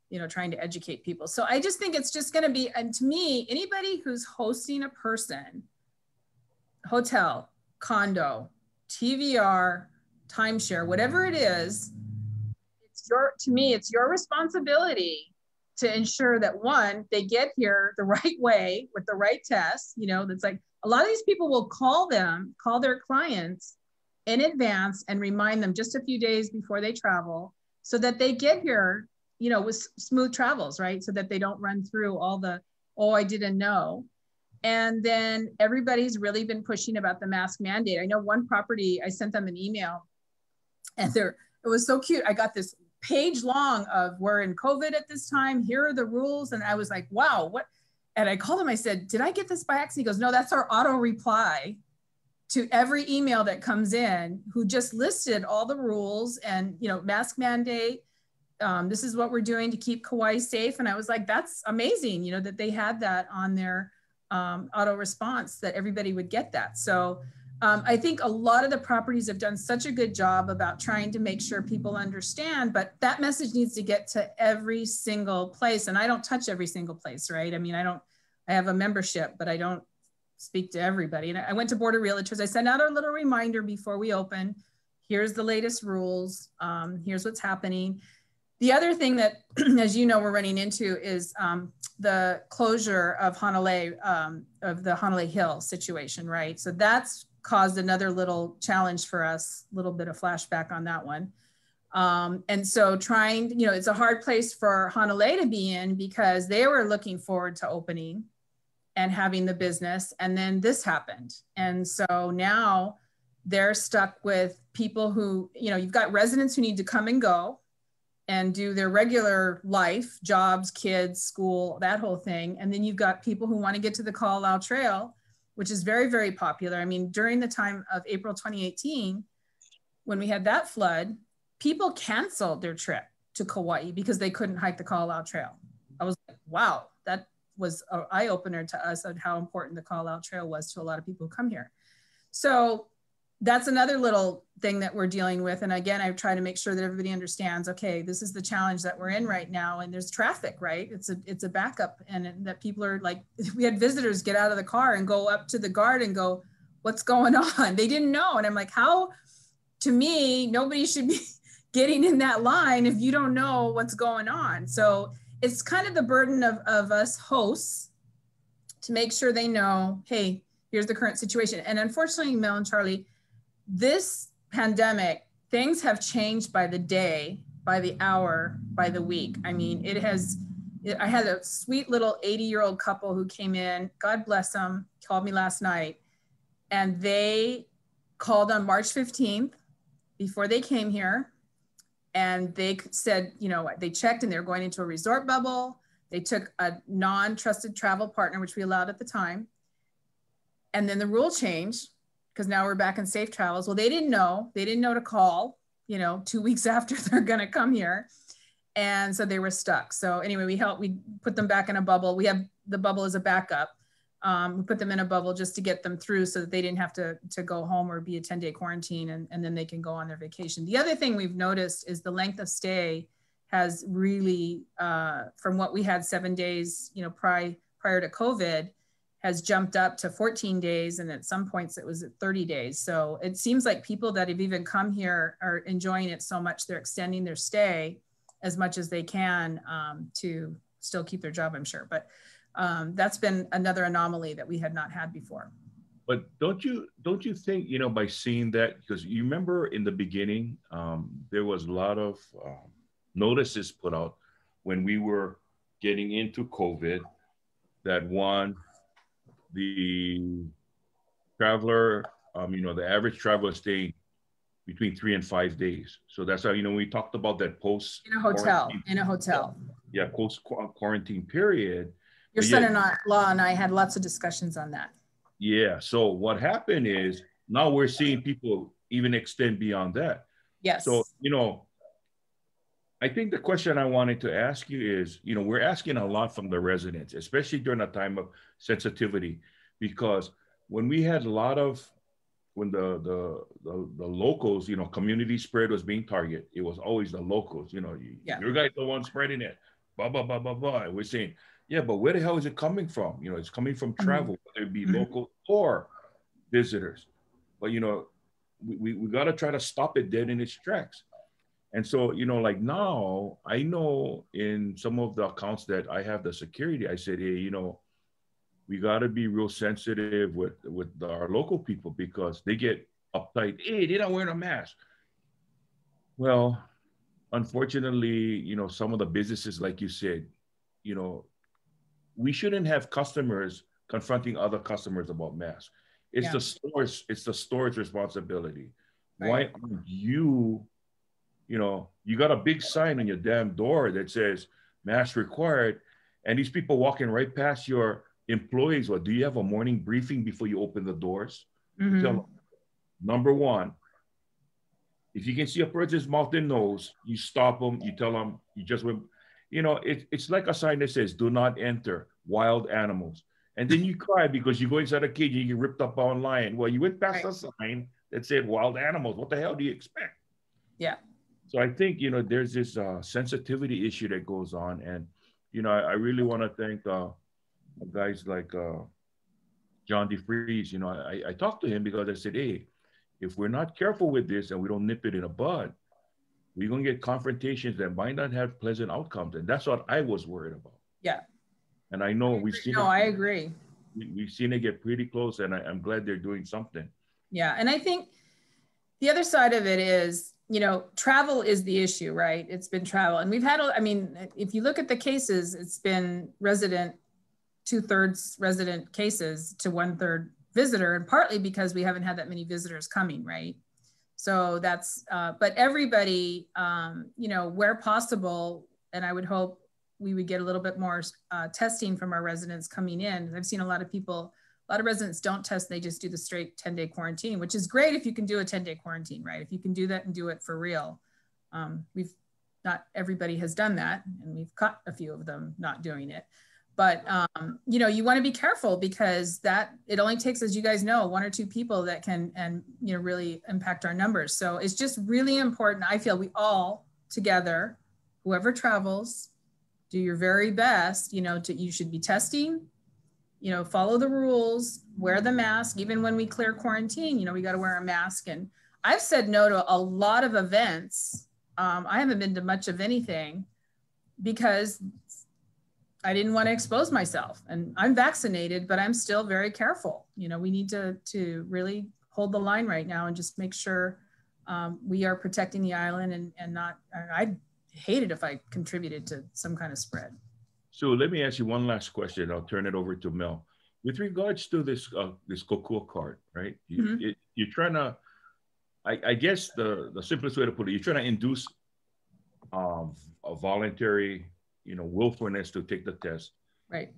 you know, trying to educate people. So I just think it's just going to be, and to me, anybody who's hosting a person, hotel, condo, TVR, timeshare, whatever it is, to me, it's your responsibility to ensure that, one, they get here the right way with the right tests. You know, that's like, a lot of these people will call their clients in advance and remind them just a few days before they travel, so that they get here, you know, with smooth travels, right? So that they don't run through all the, oh, I didn't know. And then everybody's really been pushing about the mask mandate. I know one property, I sent them an email, and it was so cute. I got this page long of, we're in COVID at this time, here are the rules. And I was like, wow, what? And I called him, I said, did I get this by accident? He goes, no, that's our auto reply to every email that comes in, who just listed all the rules and, you know, mask mandate. This is what we're doing to keep Kauai safe. And I was like, that's amazing, you know, that they had that on their auto response, that everybody would get that. So I think a lot of the properties have done such a good job about trying to make sure people understand, but that message needs to get to every single place. And I don't touch every single place, right? I mean, I have a membership, but I don't speak to everybody. And I went to Board of Realtors. I sent out a little reminder before we open. Here's the latest rules. Here's what's happening. The other thing that, as you know, we're running into is the closure of Hanalei, of the Hanalei Hill situation, right? So that's caused another little challenge for us, a little bit of flashback on that one. And so trying, you know, it's a hard place for Hanalei to be in, because they were looking forward to opening and having the business. And then this happened. And so now they're stuck with people who, you know, you've got residents who need to come and go and do their regular life, jobs, kids, school, that whole thing. And then you've got people who want to get to the Kalalau Trail, which is very, very popular. I mean, during the time of April 2018, when we had that flood, people canceled their trip to Kauai because they couldn't hike the Kalalau Trail. I was like, wow, that was an eye-opener to us on how important the Kalalau Trail was to a lot of people who come here. So that's another little thing that we're dealing with. And again, I try to make sure that everybody understands, okay, this is the challenge that we're in right now. And there's traffic, right? It's a backup, and that people are like, we had visitors get out of the car and go up to the guard and go, what's going on? They didn't know. And I'm like, how, to me, nobody should be getting in that line if you don't know what's going on. So it's kind of the burden of us hosts to make sure they know, hey, here's the current situation. And unfortunately, Mel and Charlie, this pandemic, things have changed by the day, by the hour, by the week. I mean, I had a sweet little 80-year-old couple who came in, God bless them, called me last night, and they called on March 15th before they came here. And they said, you know, they checked and they were going into a resort bubble. They took a non-trusted travel partner, which we allowed at the time. And then the rule changed, because now we're back in safe travels. Well, they didn't know to call, you know, 2 weeks after they're gonna come here. And so they were stuck. So anyway, we put them back in a bubble. We have the bubble as a backup. We put them in a bubble just to get them through so that they didn't have to go home or be a 10-day quarantine, and then they can go on their vacation. The other thing we've noticed is the length of stay has really, from what we had 7 days, you know, prior to COVID, has jumped up to 14 days. And at some points it was at 30 days. So it seems like people that have even come here are enjoying it so much, they're extending their stay as much as they can to still keep their job, I'm sure. But that's been another anomaly that we had not had before. But don't you think, you know, by seeing that, because you remember in the beginning, there was a lot of notices put out when we were getting into COVID that one, the traveler, you know, the average traveler staying between 3 and 5 days. So that's how, you know, we talked about that post In a hotel, in a hotel. Yeah, post quarantine period. Your son-in-law and I had lots of discussions on that. Yeah. So what happened is now we're seeing people even extend beyond that. Yes. So, you know, I think the question I wanted to ask you is, you know, we're asking a lot from the residents, especially during a time of sensitivity, because when we had a lot of, when the locals, you know, community spread was being targeted, it was always the locals, you know, your guys the one spreading it, blah, blah, blah, blah, blah. And we're saying, yeah, but where the hell is it coming from? You know, it's coming from travel, whether it be local or visitors. But, you know, we got to try to stop it dead in its tracks. And so, you know, like now, I know in some of the accounts that I have the security, I said, hey, you know, we got to be real sensitive with our local people because they get uptight. Hey, they're not wearing a mask. Well, unfortunately, you know, some of the businesses, like you said, you know, we shouldn't have customers confronting other customers about masks. It's the store's responsibility. Right. Why aren't you, you know, you got a big sign on your damn door that says mask required, and these people walking right past your employees. Well, do you have a morning briefing before you open the doors? Tell them, number one, if you can see a person's mouth and nose, you stop them, you tell them, you just went, you know, it's like a sign that says, do not enter wild animals. And then you cry because you go inside a cage and you get ripped up by a lion. Well, you went past a sign that said wild animals. What the hell do you expect? Yeah. So I think, you know, there's this sensitivity issue that goes on. And, you know, I really want to thank guys like John DeFries. You know, I talked to him because I said, hey, if we're not careful with this and we don't nip it in the bud, we're going to get confrontations that might not have pleasant outcomes. And that's what I was worried about. Yeah. And I know we've seen I agree. We've seen it get pretty close, and I'm glad they're doing something. Yeah. And I think the other side of it is, you know, travel is the issue, right? It's been travel. And we've had, I mean, if you look at the cases, it's been resident, 2/3 resident cases to 1/3 visitor, and partly because we haven't had that many visitors coming, right? So that's, but everybody, you know, where possible, and I would hope we would get a little bit more testing from our residents coming in. I've seen a lot of people, a lot of residents don't test, they just do the straight 10-day quarantine, which is great if you can do a 10-day quarantine, right? If you can do that and do it for real. Not everybody has done that, and we've caught a few of them not doing it. But, you know, you want to be careful because it only takes, as you guys know, 1 or 2 people that can, and, you know, really impact our numbers. So it's just really important. I feel we all together, whoever travels, do your very best, you know, you should be testing, you know, follow the rules, wear the mask. Even when we clear quarantine, you know, we got to wear a mask. And I've said no to a lot of events. I haven't been to much of anything because I didn't want to expose myself, and I'm vaccinated, but I'm still very careful. You know, we need to really hold the line right now and just make sure we are protecting the island and not, I'd hate it if I contributed to some kind of spread. So let me ask you one last question. I'll turn it over to Mel. With regards to this Kokua card, right? You're trying to, I guess the simplest way to put it, you're trying to induce a voluntary, you know, willfulness to take the test, right?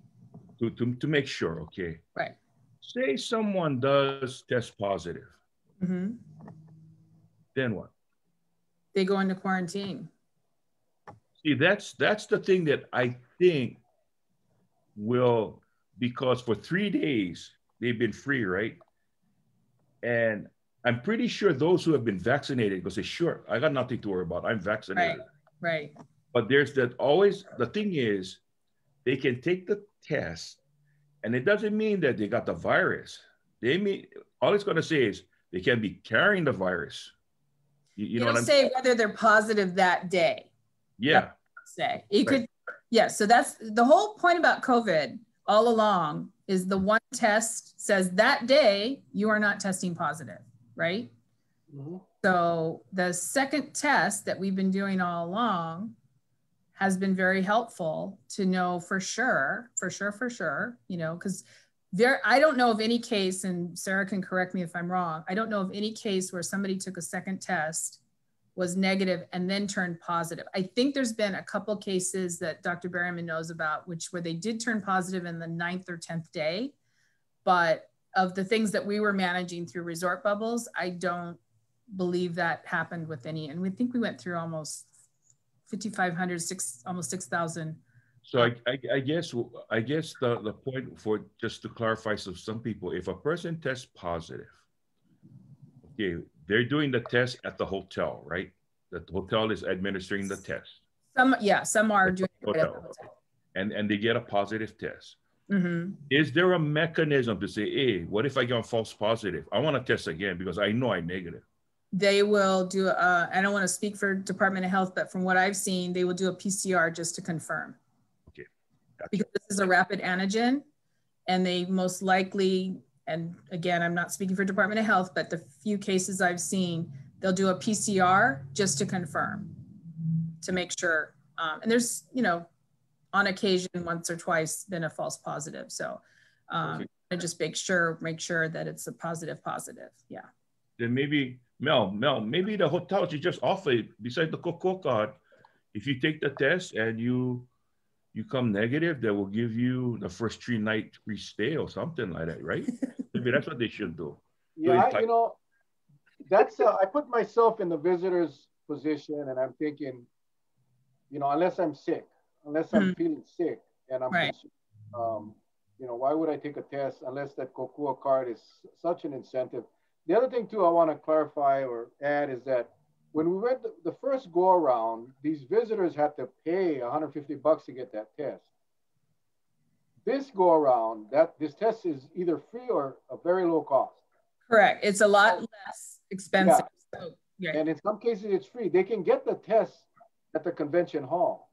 To make sure, okay, right? Say someone does test positive, then what? They go into quarantine. See, that's the thing that I think will, because for 3 days they've been free, right? And I'm pretty sure those who have been vaccinated will say, sure, I got nothing to worry about. I'm vaccinated. Right. But there's that always, the thing is, they can take the test and it doesn't mean that they got the virus. All it's going to say is they can be carrying the virus. You know what I'm saying? Say whether they're positive that day. Yeah. Say it could. Yeah. So that's the whole point about COVID all along is the one test says that day you are not testing positive, right? Mm-hmm. So the second test that we've been doing all along has been very helpful to know for sure, you know, because I don't know of any case, and Sarah can correct me if I'm wrong, I don't know of any case where somebody took a second test, was negative, and then turned positive. I think there's been a couple cases that Dr. Berryman knows about, where they did turn positive in the 9th or 10th day. But of the things that we were managing through resort bubbles, I don't believe that happened with any. And we think we went through almost 5,500, almost 6,000. So I guess the point, for just to clarify, so some people, if a person tests positive, okay, they're doing the test at the hotel, right? The hotel is administering the test. Some are doing it at the hotel. And they get a positive test. Mm-hmm. Is there a mechanism to say, hey, what if I get a false positive? I want to test again because I know I'm negative. They will do, I don't want to speak for Department of Health, but from what I've seen, they will do a PCR just to confirm. Okay. Gotcha. Because this is a rapid antigen, and they most likely, and again, I'm not speaking for Department of Health, but the few cases I've seen, they'll do a PCR just to confirm, to make sure. And there's, you know, on occasion, once or twice, been a false positive. So I just make sure that it's a positive. Yeah. Then maybe, Mel, maybe the hotel should just offer it beside the Kokua Card. If you take the test and you come negative, they will give you the first 3-night free stay or something like that, right? Maybe that's what they should do. Yeah, you know, that's, I put myself in the visitor's position, and I'm thinking, you know, unless I'm feeling sick and I'm, right. You know, why would I take a test unless that Kokua Card is such an incentive? The other thing too I want to clarify or add is that when we went the first go around, these visitors had to pay $150 to get that test. This go around, this test is either free or a very low cost. Correct. It's a lot less expensive. Yeah. So, yeah. And in some cases it's free. They can get the test at the convention hall.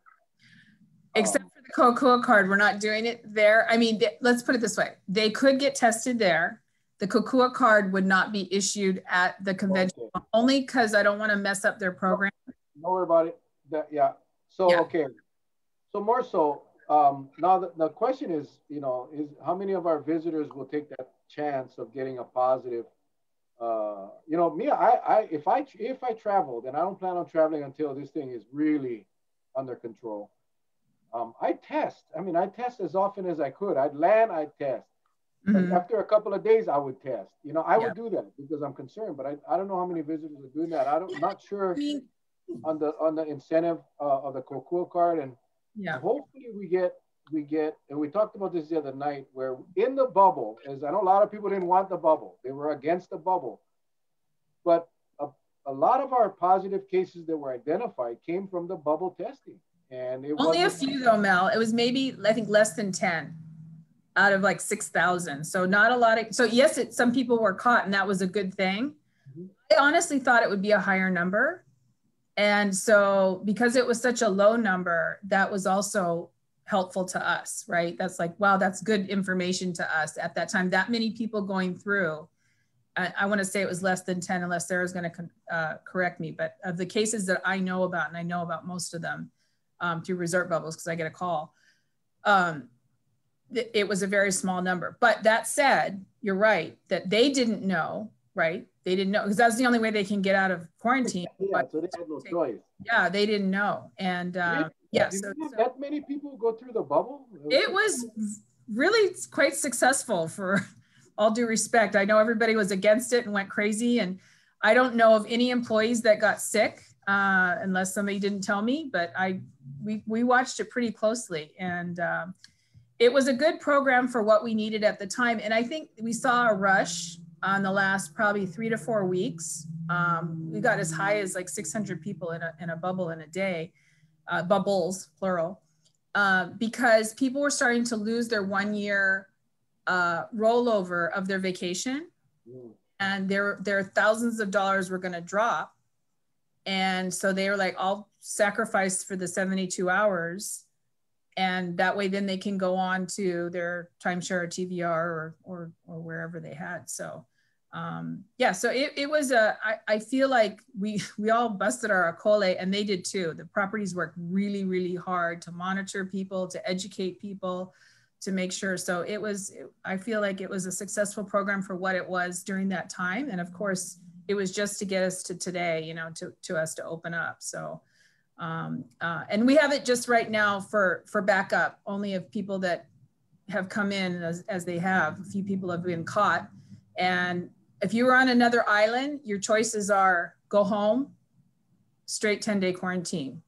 Except for the Kokua Card, we're not doing it there. I mean, let's put it this way. They could get tested there. The Kokua Card would not be issued at the convention, okay. Only because I don't want to mess up their program. Don't worry about it. Yeah. So, yeah. Okay. So more so, now the question is, you know, is how many of our visitors will take that chance of getting a positive? You know, me, if I traveled, and I don't plan on traveling until this thing is really under control, I test. I mean, I test as often as I could. I'd land, I'd test. Mm-hmm. After a couple of days, I would test. You know, I would do that because I'm concerned, but I don't know how many visitors are doing that. I'm not sure on the incentive of the Kokua Card, and hopefully we get, and we talked about this the other night, where in the bubble, as I know a lot of people didn't want the bubble, they were against the bubble, but a lot of our positive cases that were identified came from the bubble testing, and it only a few though, Mel. It was maybe, I think, less than 10. Out of like 6,000. So not a lot of, so yes, some people were caught, and that was a good thing. Mm-hmm. I honestly thought it would be a higher number. And so because it was such a low number, that was also helpful to us, right? That's like, wow, that's good information to us at that time. That many people going through, I want to say it was less than 10, unless Sarah's going to correct me. But of the cases that I know about, and I know about most of them through resort bubbles, because I get a call, it was a very small number. But that said, you're right, that they didn't know, right? They didn't know, because that's the only way they can get out of quarantine. Yeah, so they had no choice. Yeah, they didn't know. And so that many people go through the bubble? It was really quite successful, for all due respect. I know everybody was against it and went crazy. And I don't know of any employees that got sick, unless somebody didn't tell me, but we watched it pretty closely. And it was a good program for what we needed at the time. And I think we saw a rush on the last probably 3 to 4 weeks. We got as high as like 600 people in a bubble in a day, bubbles, plural, because people were starting to lose their 1 year rollover of their vacation. And their thousands of dollars were gonna drop. And so they were like, I'll sacrifice for the 72 hours And that way then they can go on to their timeshare or TVR or wherever they had. So yeah, so it was I feel like we all busted our akole, and they did too. The properties worked really, really hard to monitor people, to educate people, to make sure. So I feel like it was a successful program for what it was during that time. And of course, it was just to get us to today, you know, to us to open up. So, and we have it just right now for backup, only of people that have come in as they have. A few people have been caught. And if you were on another island, your choices are go home, straight 10-day quarantine.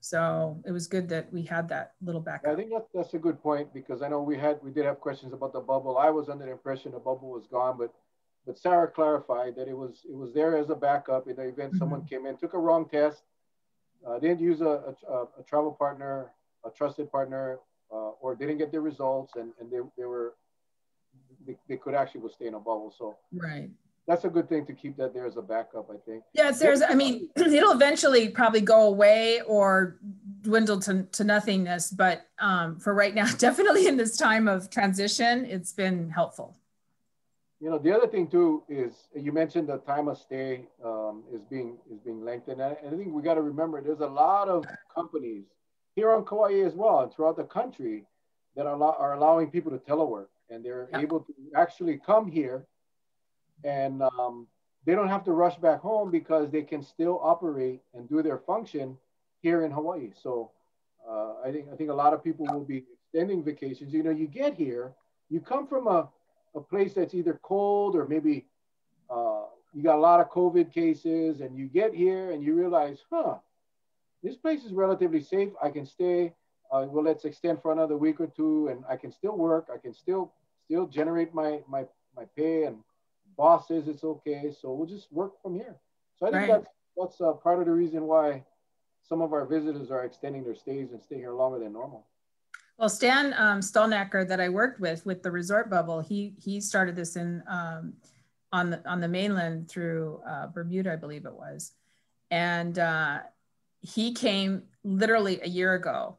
So it was good that we had that little backup. I think that's a good point, because I know we did have questions about the bubble. I was under the impression the bubble was gone, but Sarah clarified that it was there as a backup in the event someone came in, took a wrong test, didn't use a travel partner, a trusted partner, or didn't get the results, and they could actually stay in a bubble. So right. That's a good thing to keep that there as a backup, I think. Yeah, I mean, it'll eventually probably go away or dwindle to nothingness. But for right now, definitely in this time of transition, it's been helpful. You know, the other thing too is you mentioned the time of stay is being lengthened. And I think we got to remember there's a lot of companies here on Kauai as well and throughout the country that are allowing people to telework, and they're able to actually come here, and they don't have to rush back home because they can still operate and do their function here in Hawaii. So I think a lot of people will be extending vacations. You know, you get here, you come from a place that's either cold or maybe you got a lot of COVID cases, and you get here and you realize, this place is relatively safe. I can stay. Well, let's extend for another week or two, and I can still work. I can still generate my pay, and boss says it's okay. So we'll just work from here. So I think that's part of the reason why some of our visitors are extending their stays and staying here longer than normal. Well, Stan Stolnacker that I worked with the resort bubble, he started this in on the mainland through Bermuda, I believe it was, and he came literally a year ago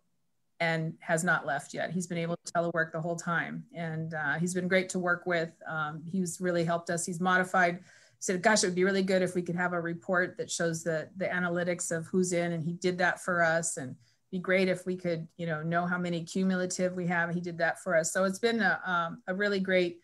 and has not left yet. He's been able to telework the whole time, and he's been great to work with. He's really helped us. He's modified. Said, "Gosh, it would be really good if we could have a report that shows the analytics of who's in," and he did that for us. And be great if we could, know how many cumulative we have. He did that for us. So it's been a really great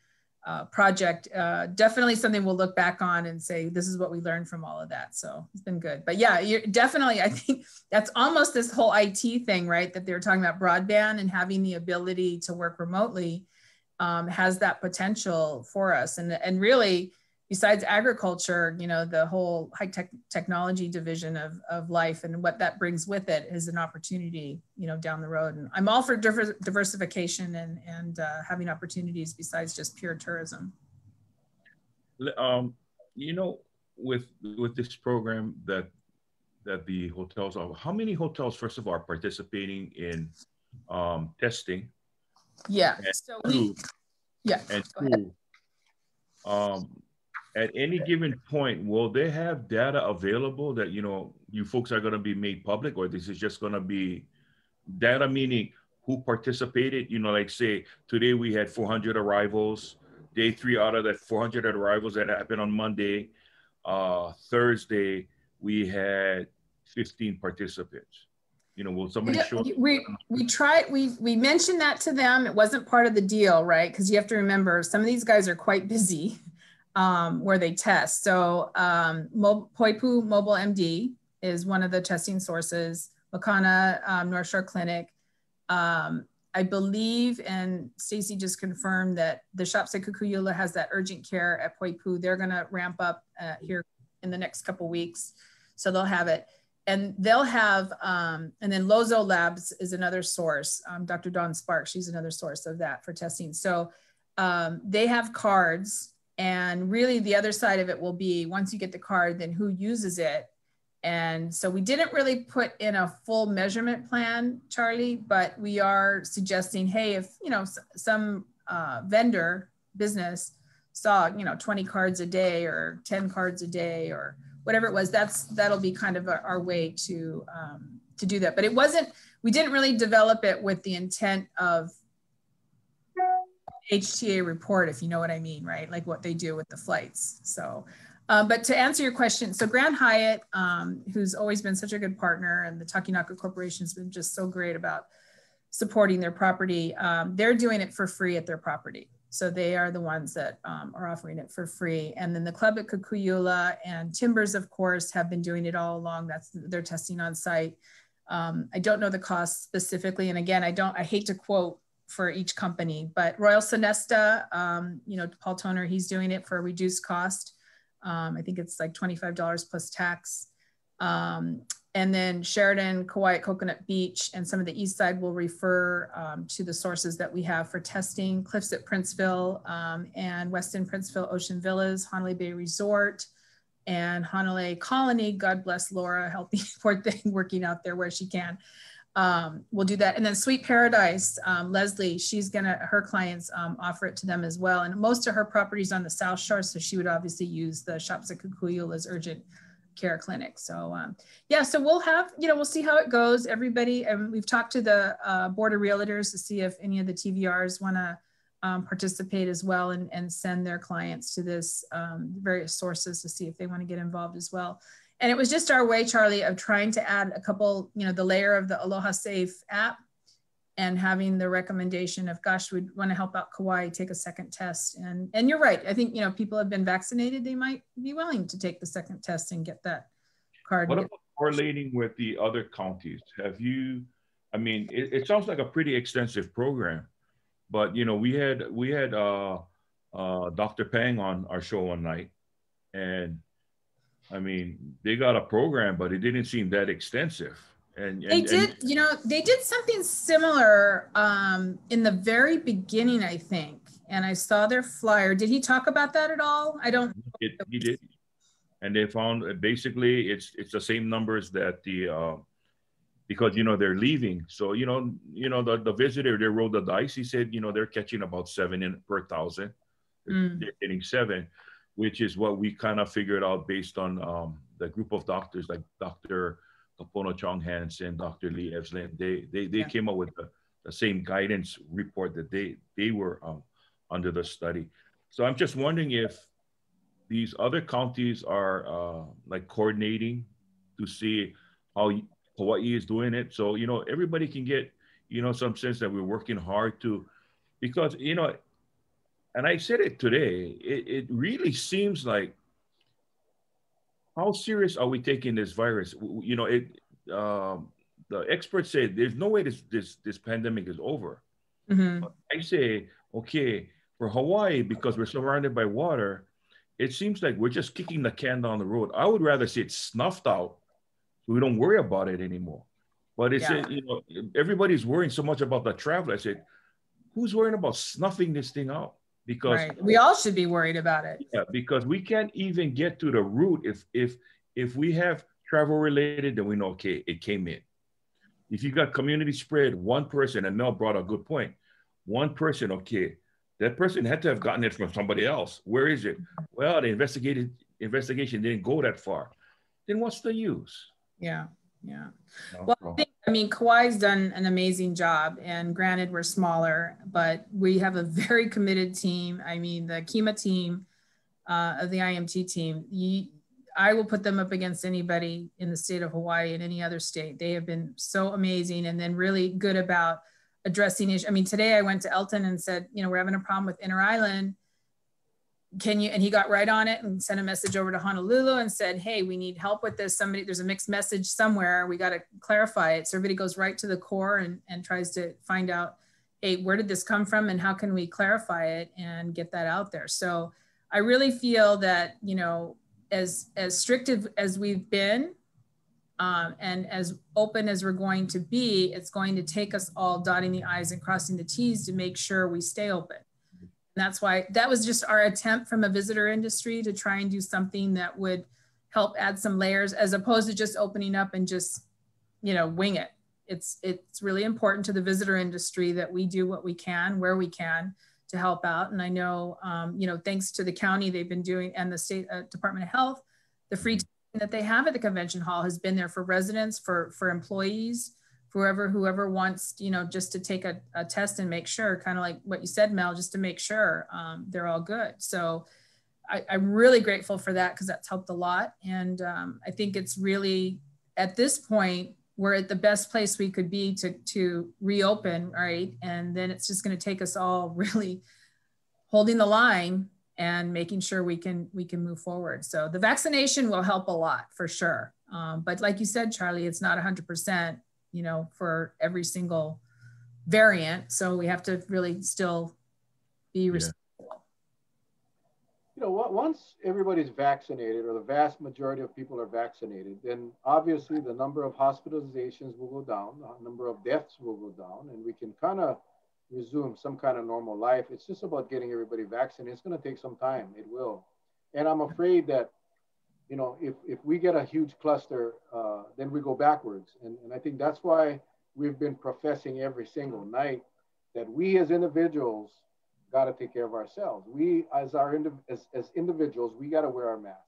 project. Definitely something we'll look back on and say, this is what we learned from all of that. So it's been good. But yeah, you're definitely, I think that's almost this whole IT thing, right? That they were talking about broadband and having the ability to work remotely has that potential for us. And really, besides agriculture, the whole high technology division of life and what that brings with it is an opportunity, down the road. And I'm all for diversification and having opportunities besides just pure tourism. With this program that the hotels are, how many hotels, first of all, are participating in testing? Yeah. At any given point, will they have data available that, you folks are going to be made public, or this is just going to be data, meaning who participated? Like say today we had 400 arrivals, day 3 out of that 400 arrivals that happened on Monday. Thursday, we had 15 participants. Will somebody show up? We mentioned that to them. It wasn't part of the deal, right? Because you have to remember, some of these guys are quite busy. Where they test. So Poipu Mobile MD is one of the testing sources. Makana North Shore Clinic. I believe, and Stacy just confirmed that the Shopsai Kukuyula has that urgent care at Poipu. They're going to ramp up here in the next couple weeks. So they'll have it. And they'll have, and then Lozo Labs is another source. Dr. Dawn Sparks, she's another source of that for testing. So they have cards. And really the other side of it will be, once you get the card, then who uses it. And so we didn't really put in a full measurement plan, Charlie, but we are suggesting, hey, if, some vendor business saw, 20 cards a day or 10 cards a day or whatever it was, that'll be kind of our way to do that. But it wasn't, we didn't really develop it with the intent of HTA report, if you know what I mean, right? Like what they do with the flights. So, but to answer your question, so Grand Hyatt, who's always been such a good partner, and the Takinaka Corporation has been just so great about supporting their property. They're doing it for free at their property. So they are the ones that are offering it for free. And then the club at Kukuyula and Timbers, of course, have been doing it all along. They're testing on site. I don't know the cost specifically. And again, I hate to quote for each company, but Royal Sonesta, you know, Paul Toner, he's doing it for a reduced cost. I think it's like $25 plus tax. And then Sheridan, Kauai at Coconut Beach, and some of the east side will refer to the sources that we have for testing. Cliffs at Princeville and Westin Princeville Ocean Villas, Honolulu Bay Resort, and Honolulu Colony. God bless Laura, helping, poor thing, working out there where she can. We'll do that. And then Sweet Paradise, Leslie, her clients offer it to them as well. And most of her properties on the South Shore, so she would obviously use the Shops at Kukuyula's urgent care clinic. So yeah, so we'll have, you know, we'll see how it goes. Everybody, and we've talked to the Board of Realtors to see if any of the TVRs want to participate as well, and send their clients to this various sources to see if they want to get involved as well. And it was just our way, Charlie, of trying to add a couple, you know, the layer of the Aloha Safe app, and having the recommendation of, gosh, we'd want to help out Kauai, take a second test. And you're right. I think, you know, people have been vaccinated. They might be willing to take the second test and get that card. What about correlating with the other counties? Have you, I mean, it sounds like a pretty extensive program, but, you know, we had Dr. Pang on our show one night, and I mean, they got a program, but it didn't seem that extensive. And they did, you know, they did something similar in the very beginning, I think. And I saw their flyer. Did he talk about that at all? I don't. He did. And they found basically it's the same numbers that because, you know, they're leaving. So, you know, the visitor, they rolled the dice. He said, you know, they're catching about 7 per 1,000. They're getting 7, which is what we kind of figured out based on the group of doctors like Dr. Kapono Chong Hansen, Dr. Lee Evslin. They came up with the same guidance report that they were under the study. So I'm just wondering if these other counties are like coordinating to see how Hawaii is doing it. So, you know, everybody can get, you know, some sense that we're working hard to, because, you know, and I said it today, it really seems like, how serious are we taking this virus? You know, the experts say there's no way this pandemic is over. But I say, okay, for Hawaii, because we're surrounded by water, it seems like we're just kicking the can down the road. I would rather see it snuffed out so we don't worry about it anymore. But it's, you know, everybody's worrying so much about the travel. I said, who's worrying about snuffing this thing out? Because we all should be worried about it. Yeah, because we can't even get to the root. If we have travel related, then we know, okay, it came in. If you got community spread, one person, and Mel brought a good point, one person, okay, that person had to have gotten it from somebody else. Where is it? Well, the investigation didn't go that far. Then what's the use? Yeah. Yeah. No, well, I mean, Kauai's done an amazing job, and granted we're smaller, but we have a very committed team. I mean, the Kima team of the IMT team, I will put them up against anybody in the state of Hawaii and any other state. They have been so amazing, and then really good about addressing issues. I mean, today I went to Elton and said, you know, we're having a problem with Inter Island. Can you, and he got right on it and sent a message over to Honolulu and said, hey, we need help with this. There's a mixed message somewhere. We got to clarify it. So everybody goes right to the core and tries to find out, hey, where did this come from and how can we clarify it and get that out there? So I really feel that, you know, as strict as we've been and as open as we're going to be, it's going to take us all dotting the I's and crossing the T's to make sure we stay open. That's why that was just our attempt from a visitor industry to try and do something that would help add some layers, as opposed to just opening up and just, you know, wing it. It's really important to the visitor industry that we do what we can, where we can, to help out. And I know, you know, thanks to the county, they've been doing, and the state Department of Health, the free that they have at the convention hall has been there for residents, for employees, whoever wants, you know, just to take a test and make sure, kind of like what you said, Mel, just to make sure they're all good. So I'm really grateful for that, because that's helped a lot. And I think it's really, at this point, we're at the best place we could be to reopen, right? And then it's just going to take us all really holding the line and making sure we can move forward. So the vaccination will help a lot for sure. But like you said, Charlie, it's not 100%, you know, for every single variant. So we have to really still be responsible. You know, once everybody's vaccinated, or the vast majority of people are vaccinated, then obviously the number of hospitalizations will go down, the number of deaths will go down, and we can kind of resume some kind of normal life. It's just about getting everybody vaccinated. It's going to take some time. It will. And I'm afraid that, you know, if we get a huge cluster, then we go backwards. And I think that's why we've been professing every single night that we as individuals got to take care of ourselves. We, as individuals, we got to wear our masks.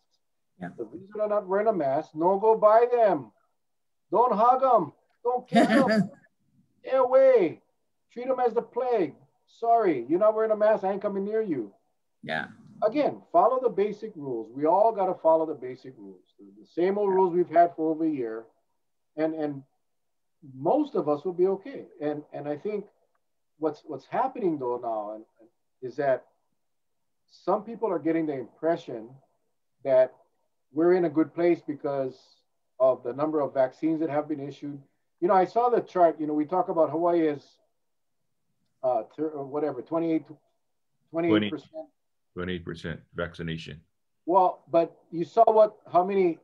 Yeah. The reason they're not wearing a mask, don't go by them. Don't hug them. Don't kiss them. Stay away. Treat them as the plague. Sorry, you're not wearing a mask. I ain't coming near you. Yeah. Again, follow the basic rules. We all got to follow the basic rules. The same old rules we've had for over a year, and most of us will be okay. And I think what's happening though now is that some people are getting the impression that we're in a good place because of the number of vaccines that have been issued. You know, I saw the chart. You know, we talk about Hawaii is whatever, 28%. 28% vaccination. Well, but you saw how many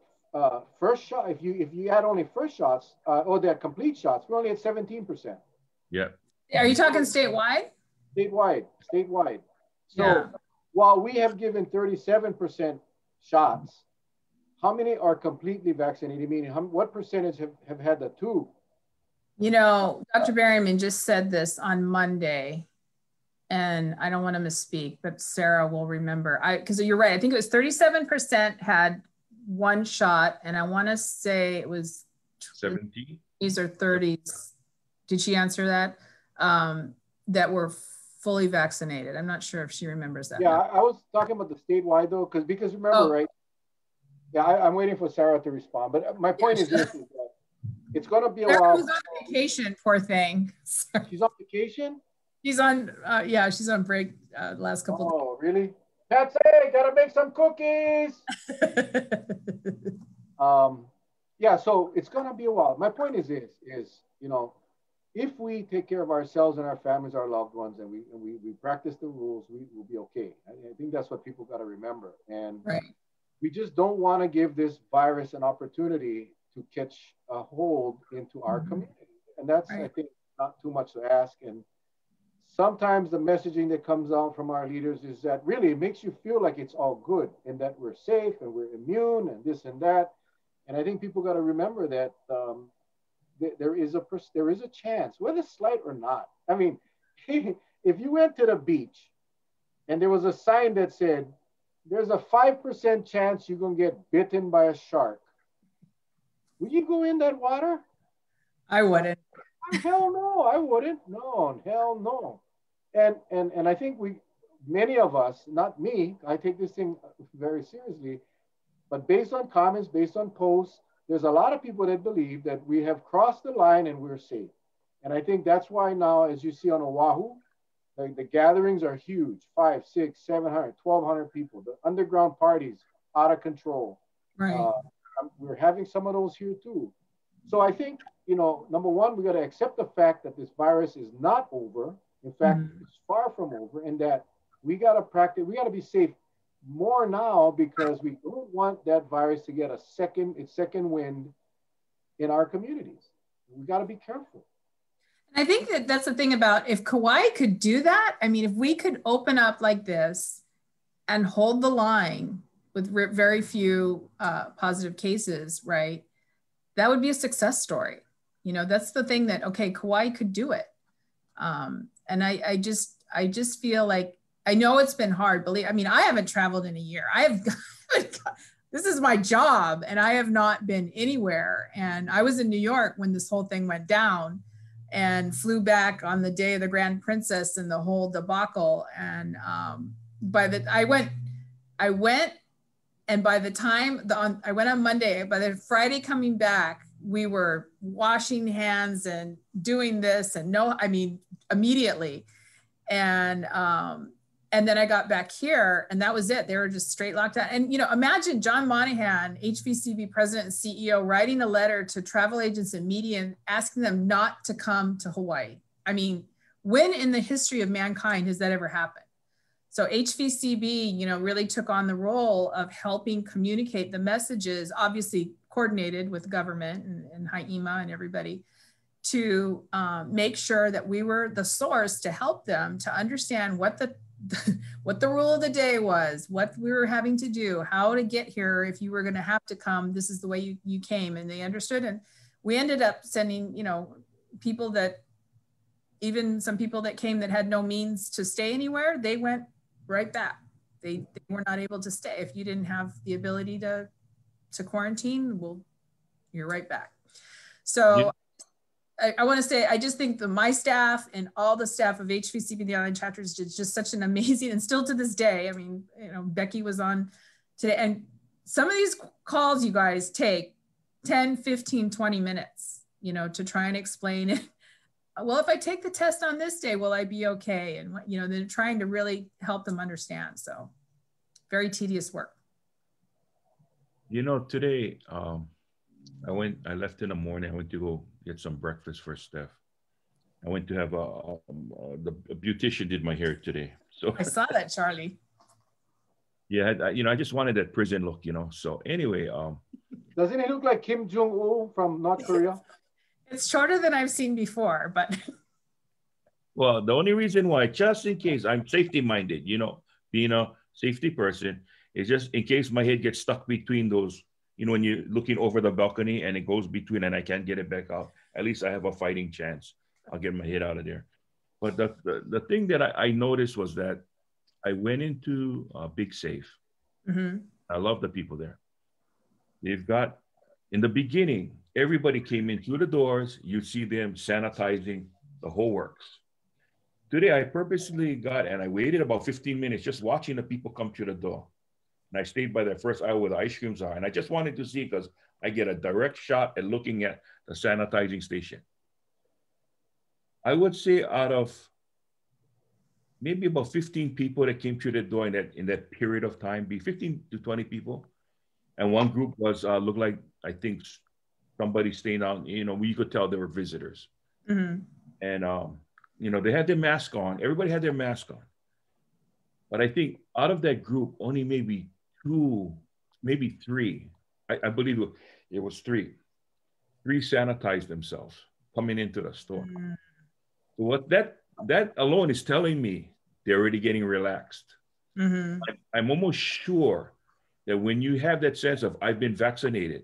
first shot, if you had only first shots, or the complete shots, we're only at 17%. Yeah. Are you talking statewide? Statewide. So yeah. While we have given 37% shots, how many are completely vaccinated? Meaning, what percentage have had the two? You know, Dr. Berryman just said this on Monday, and I don't want to misspeak, but Sarah will remember. Because you're right. I think it was 37% had one shot, and I want to say it was 70s or 30s. Did she answer that? That were fully vaccinated. I'm not sure if she remembers that. Yeah, I was talking about the statewide though, because remember, right? Yeah, I'm waiting for Sarah to respond. But my point is this: is that it's going to be a while. Sarah was on vacation, poor thing. She's on vacation? She's on, yeah, she's on break last couple of days. Oh, really? Patsy, gotta make some cookies. Yeah, so it's going to be a while. My point is this, you know, if we take care of ourselves and our families, our loved ones, and we practice the rules, we will be okay. I think that's what people got to remember. And right. We just don't want to give this virus an opportunity to catch a hold into our community. And that's, right. I think, not too much to ask. And sometimes the messaging that comes out from our leaders is that really it makes you feel like it's all good and that we're safe and we're immune and this and that. And I think people got to remember that there is a chance, whether slight or not. I mean, if you went to the beach and there was a sign that said, there's a 5% chance you're going to get bitten by a shark, would you go in that water? I wouldn't. Hell no, I wouldn't. No, hell no. And I think many of us, not me, I take this thing very seriously, but based on comments, based on posts, there's a lot of people that believe that we have crossed the line and we're safe. And I think that's why now, as you see on Oahu, the gatherings are huge, 500, 600, 700, 1,200 people. The underground parties, out of control. Right. We're having some of those here too. So I think, you know, number one, we got to accept the fact that this virus is not over. In fact, it's far from over, and that we got to practice, we got to be safe more now because we don't want that virus to get its second wind in our communities. We got to be careful. I think that's the thing about, if Kauai could do that, I mean, if we could open up like this and hold the line with very few positive cases, right? That would be a success story. You know, that's the thing that, okay, Kauai could do it. And I just feel like, I know it's been hard. I mean, I haven't traveled in a year. This this is my job and I have not been anywhere. And I was in New York when this whole thing went down and flew back on the day of the Grand Princess and the whole debacle. And I went, and by the time I went on Monday, by the Friday coming back, we were washing hands and doing this and immediately. And then I got back here and that was it. They were just straight locked down. And, imagine John Monahan, HVCB president and CEO, writing a letter to travel agents and media and asking them not to come to Hawaii. I mean, when in the history of mankind has that ever happened? So HVCB, really took on the role of helping communicate the messages, obviously coordinated with government and HIEMA and everybody, to make sure that we were the source to help them to understand what the rule of the day was, what we were having to do, how to get here. If you were going to have to come, this is the way you came, and they understood. And we ended up sending, people that, even some people that came that had no means to stay anywhere, they went right back. They were not able to stay. If you didn't have the ability to quarantine, well, you're right back. So yeah. I want to say, I just think my staff and all the staff of HVCB, the online chapters, did just such an amazing, and still to this day, I mean, Becky was on today, and some of these calls you guys take 10, 15, 20 minutes, to try and explain it. Well, if I take the test on this day, will I be okay? And, they're trying to really help them understand. So very tedious work. Today, I left in the morning. I went to go get some breakfast for Steph. I went to have the beautician did my hair today. So I saw that, Charlie. Yeah, I just wanted that prison look, So anyway, doesn't he look like Kim Jong-un from North Korea? It's shorter than I've seen before, but. Well, the only reason why, just in case, I'm safety minded, being a safety person, is just in case my head gets stuck between those. When you're looking over the balcony and it goes between and I can't get it back out, at least I have a fighting chance. I'll get my head out of there. But the thing that I noticed was that I went into a big safe. Mm-hmm. I love the people there. They've got, in the beginning, everybody came in through the doors. You see them sanitizing the whole works. Today, I purposely and I waited about 15 minutes just watching the people come through the door. And I stayed by the first aisle where the ice creams are. And I just wanted to see, because I get a direct shot at looking at the sanitizing station. I would say out of maybe about 15 people that came through the door in that period of time, be 15 to 20 people. And one group was, looked like, I think, somebody staying out, you could tell they were visitors. Mm-hmm. And, they had their mask on. Everybody had their mask on. But I think out of that group, only maybe 2, maybe 3, I believe it was 3 sanitized themselves coming into the store. Mm-hmm. So what that alone is telling me, they're already getting relaxed. Mm-hmm. I'm almost sure that when you have that sense of I've been vaccinated,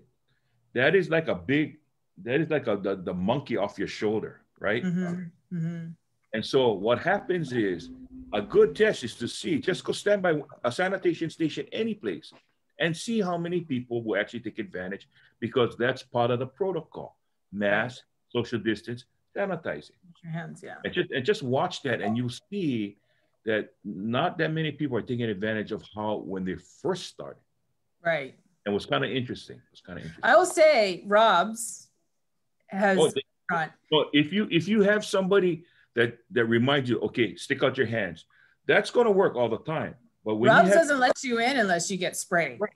that is like the monkey off your shoulder, right? Mm-hmm. Mm-hmm. And so what happens is, a good test is to see, just go stand by a sanitation station, any place, and see how many people will actually take advantage, because that's part of the protocol. Mask, social distance, sanitizing. Your hands, yeah. And just watch that, and you'll see that not that many people are taking advantage of when they first started. Right. And it was kind of interesting. I will say, Rob's has. So if you have somebody that reminds you, okay, stick out your hands, that's going to work all the time. But when Rob's doesn't let you in unless you get sprayed. Right.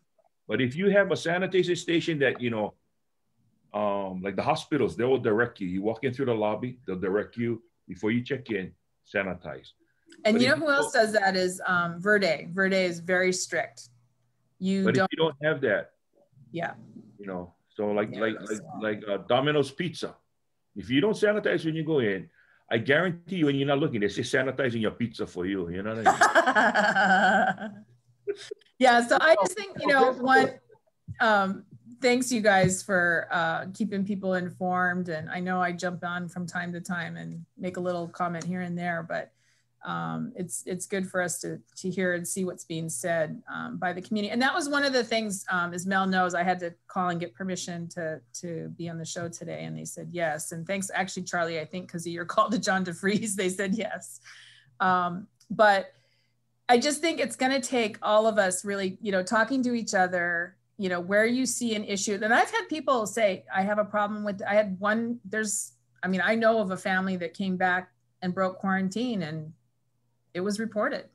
But if you have a sanitation station that, like the hospitals, they will direct you. You walk in through the lobby, they'll direct you before you check in, sanitize. And who else does that is Verde. Verde is very strict. If you don't have that, yeah, so like Domino's Pizza, if you don't sanitize when you go in, I guarantee you, when you're not looking, they're just sanitizing your pizza for you. You know what I mean? Yeah. So I just think, thanks you guys for keeping people informed. And I know I jump on from time to time and make a little comment here and there, but it's good for us to hear and see what's being said by the community. And that was one of the things, as Mel knows, I had to call and get permission to be on the show today, and they said yes. And thanks, actually, Charlie, I think because of your call to John DeFries, they said yes. But I just think it's going to take all of us really, talking to each other, where you see an issue. And I've had people say, I have a problem with, I know of a family that came back and broke quarantine, and it was reported,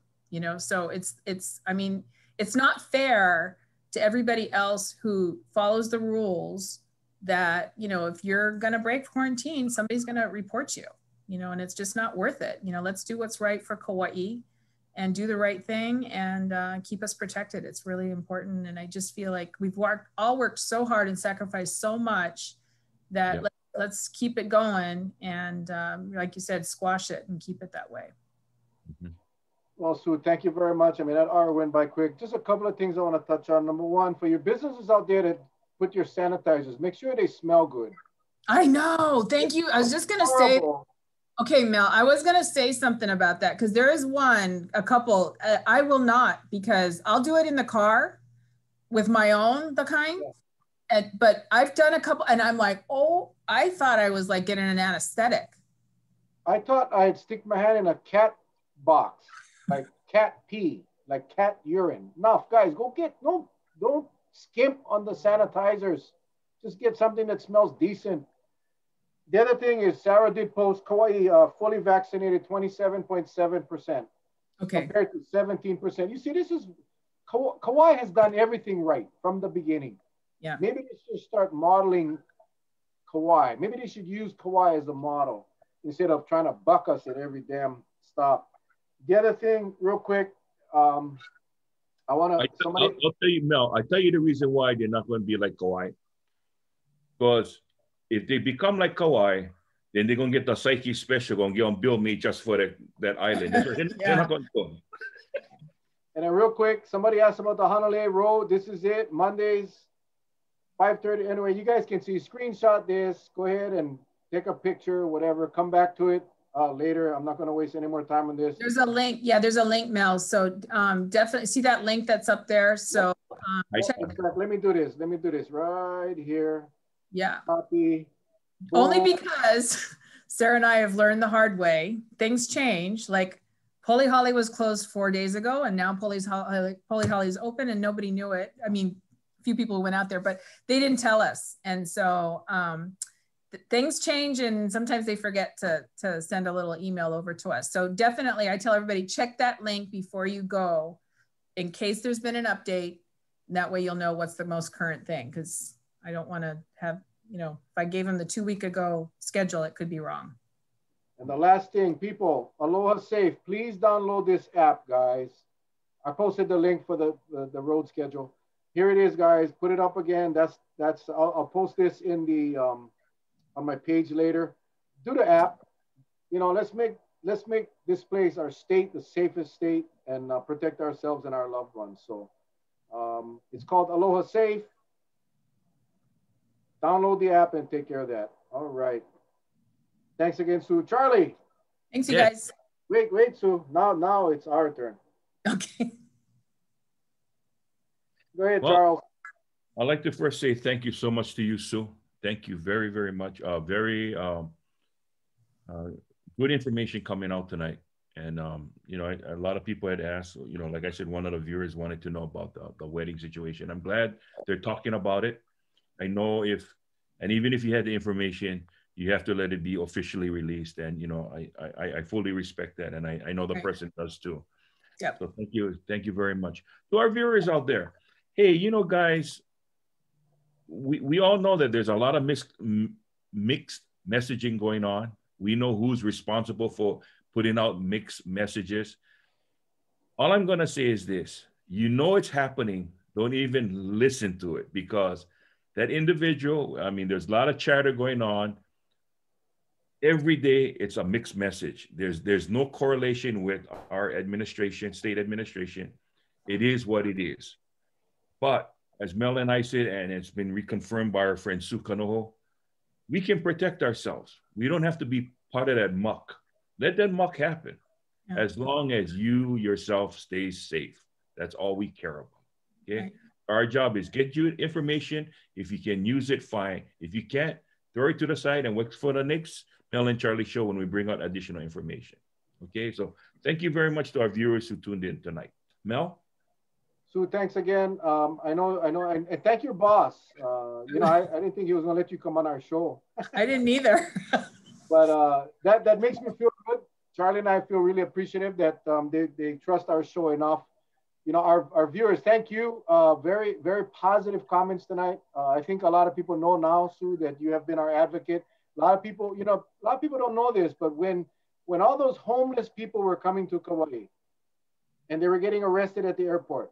so it's not fair to everybody else who follows the rules that, if you're going to break quarantine, somebody's going to report you, and it's just not worth it. Let's do what's right for Kauai and do the right thing and keep us protected. It's really important. And I just feel like we've all worked so hard and sacrificed so much that let's keep it going. And like you said, squash it and keep it that way. Mm-hmm. Well, Sue, thank you very much. I mean, that hour went by quick. Just a couple of things I want to touch on. Number one, for your businesses out there that put your sanitizers, make sure they smell good. I know. Thank you. I was just going to say, okay, Mel, I was going to say something about that because there is a couple, I will not, because I'll do it in the car with my own, the kind. Yeah. But I've done a couple and I'm like, oh, I thought I was like getting an anesthetic. I thought I'd stick my hand in a cat box, like cat pee, like cat urine. Now, guys, don't skimp on the sanitizers. Just get something that smells decent. The other thing is Sarah did post Kauai fully vaccinated 27.7%. Okay. Compared to 17%. You see, Kauai has done everything right from the beginning. Yeah. Maybe they should start modeling Kauai. Maybe they should use Kauai as a model instead of trying to buck us at every damn stop. The other thing, real quick, I want to. I'll tell you, Mel. I tell you the reason why they're not going to be like Kauai. Because if they become like Kauai, then they're going to get the Psyche special, going to get on bill me just for that island. They're not going to go. And then real quick, somebody asked about the Honolulu Road. This is it, Mondays, 5:30. Anyway, you guys can see, screenshot this. Go ahead and take a picture, whatever. Come back to it later. I'm not going to waste any more time on this. There's a link. Yeah, there's a link, Mel. So definitely see that link that's up there. So let me do this. Right here. Yeah. Copy. Only because Sarah and I have learned the hard way. Things change. Like Poli Holly was closed 4 days ago, and now Poli Holly is open, and nobody knew it. I mean, a few people went out there, but they didn't tell us. And so things change, and sometimes they forget to send a little email over to us. So definitely, I tell everybody, check that link before you go in case there's been an update. And that way you'll know what's the most current thing, because I don't want to have, if I gave them the 2 week ago schedule, it could be wrong. And the last thing, people, Aloha Safe, please download this app, guys. I posted the link for the road schedule. Here it is, guys. Put it up again. I'll post this in the on my page later. Do the app. Let's make this place, our state, the safest state, and protect ourselves and our loved ones. So it's called Aloha Safe. Download the app and take care of that. All right. Thanks again, Sue. Charlie. Thanks, you guys. Wait, Sue. Now it's our turn. Okay. Go ahead, Charles. I'd like to first say thank you so much to you, Sue. Thank you very, very much. Very good information coming out tonight. And, a lot of people had asked, like I said, one of the viewers wanted to know about the wedding situation. I'm glad they're talking about it. I know even if you had the information, you have to let it be officially released. And, I fully respect that. And I know the person does too. Yep. So thank you very much. To our viewers out there, hey, guys, we all know that there's a lot of mixed messaging going on. We know who's responsible for putting out mixed messages. All I'm going to say is this. It's happening. Don't even listen to it, because that individual, there's a lot of chatter going on. Every day, it's a mixed message. There's no correlation with our administration, state administration. It is what it is. But as Mel and I said, and it's been reconfirmed by our friend Sue Kanoho, we can protect ourselves. We don't have to be part of that muck. Let that muck happen. Yeah. as long as you yourself stay safe. That's all we care about. Okay. Right. Our job is get you information. If you can use it, fine. If you can't, throw it to the side and wait for the next Mel and Charlie show when we bring out additional information. Okay. So thank you very much to our viewers who tuned in tonight. Mel? Sue, thanks again. I know, and thank your boss. You know, I didn't think he was gonna let you come on our show. I didn't either. But that makes me feel good. Charlie and I feel really appreciative that they trust our show enough. You know, our viewers, thank you. Very, very positive comments tonight. I think a lot of people know now, Sue, that you have been our advocate. A lot of people, you know, a lot of people don't know this, but when all those homeless people were coming to Kauai and they were getting arrested at the airport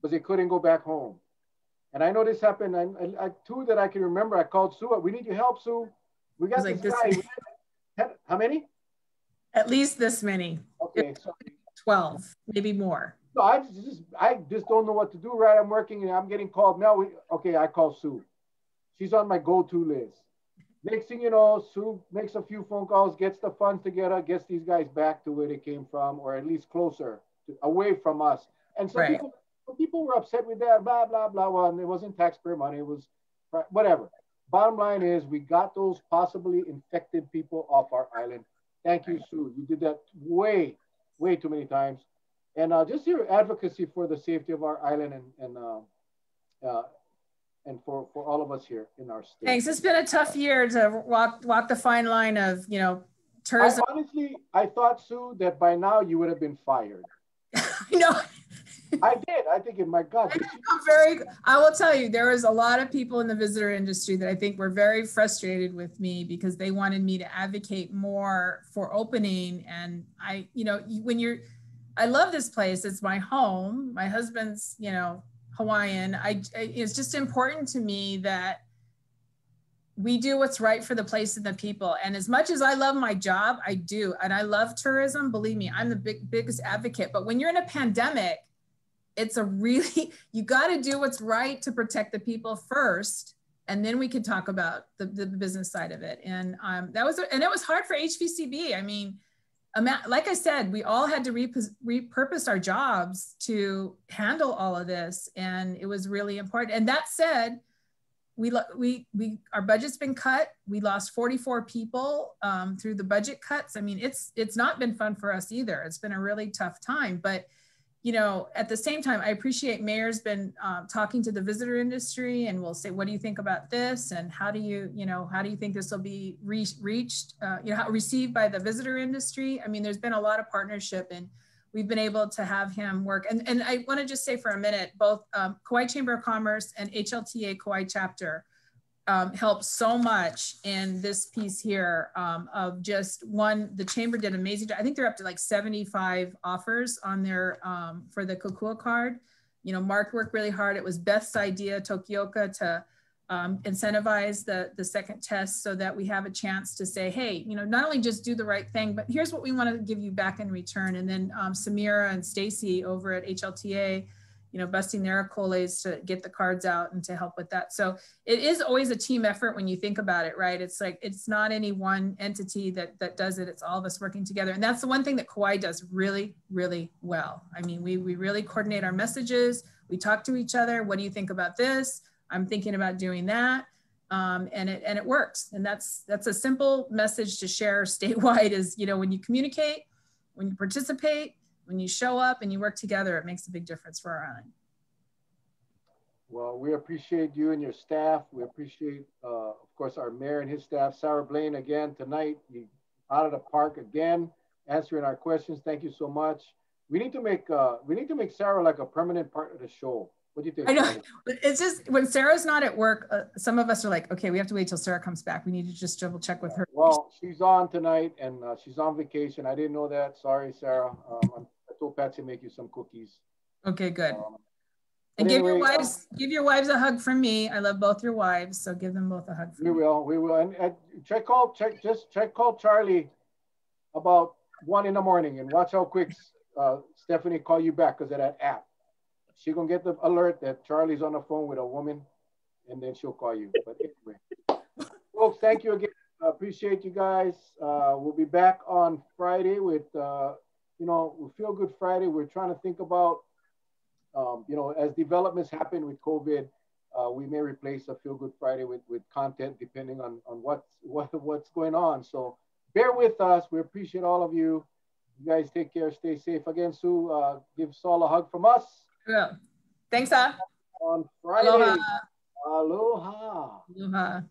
because they couldn't go back home. And I know this happened. I two that I can remember, I called Sue. We need your help, Sue. We got this guy. How many? At least this many. Okay. So, 12, maybe more. no, I just don't know what to do, right? I'm working and I'm getting called. Now, okay, I call Sue. She's on my go-to list. Next thing you know, Sue makes a few phone calls, gets the funds together, gets these guys back to where they came from, or at least closer, away from us. And some people were upset with that, blah, blah, blah. Well, and it wasn't taxpayer money. It was whatever. Bottom line is we got those possibly infected people off our island. Thank you, Sue. You did that way, way too many times. And just your advocacy for the safety of our island and for all of us here in our state. Thanks. It's been a tough year to walk the fine line of, you know, tourism. Honestly, I thought, Sue, that by now you would have been fired. No. I did. I think, my God. I will tell you, there was a lot of people in the visitor industry that I think were very frustrated with me because they wanted me to advocate more for opening. And you know, I love this place. It's my home. My husband's, you know, Hawaiian. It's just important to me that we do what's right for the place and the people. And as much as I love my job, I do. And I love tourism. Believe me, I'm the biggest advocate. But when you're in a pandemic, it's you got to do what's right to protect the people first. And then we can talk about the business side of it. And it was hard for HVCB. I mean, like I said, we all had to repurpose our jobs to handle all of this. And it was really important. And that said, our budget's been cut. We lost 44 people through the budget cuts. I mean, it's not been fun for us either. It's been a really tough time, but you know, at the same time, I appreciate Mayor's been talking to the visitor industry and we'll say, what do you think about this? And how do you think this will be reached, received by the visitor industry? I mean, there's been a lot of partnership and we've been able to have him work. And I want to just say for a minute, both Kauai Chamber of Commerce and HLTA Kauai chapter helped so much in this piece here of just the chamber did amazing. I think they're up to like 75 offers on their, for the Kokua card. You know, Mark worked really hard. It was Beth's idea, Tokioka, to incentivize the second test so that we have a chance to say, hey, you know, not only just do the right thing, but here's what we want to give you back in return. And then Samira and Stacy over at HLTA, you know, busting their coles to get the cards out and to help with that. So it is always a team effort when you think about it, right? It's like, it's not any one entity that does it. It's all of us working together. And that's the one thing that Kauai does really, really well. I mean, we really coordinate our messages. We talk to each other. What do you think about this? I'm thinking about doing that. And it works. And that's a simple message to share statewide is, you know, when you communicate, when you participate, when you show up and you work together, it makes a big difference for our island. Well, we appreciate you and your staff. We appreciate, of course, our mayor and his staff. Sarah Blaine again tonight, out of the park again, answering our questions. Thank you so much. We need to make Sarah like a permanent part of the show. What do you think? I know. It's just when Sarah's not at work, some of us are like, okay, we have to wait till Sarah comes back. We need to just double check with her. Well, she's on tonight and she's on vacation. I didn't know that. Sorry, Sarah. I told Patsy make you some cookies. Okay, good. And give your wives a hug from me. I love both your wives, so give them both a hug. We will. And call Charlie about 1 in the morning and watch how quick Stephanie call you back because of that app. She's gonna get the alert that Charlie's on the phone with a woman, and then she'll call you. But anyway, folks, thank you again. Appreciate you guys. We'll be back on Friday with you know, Feel Good Friday, we're trying to think about, you know, as developments happen with COVID, we may replace a Feel Good Friday with content depending on what's going on. So bear with us. We appreciate all of you. You guys take care. Stay safe. Again, Sue, give Saul a hug from us. Yeah. Thanks, on On Friday. Aloha. Aloha. Aloha.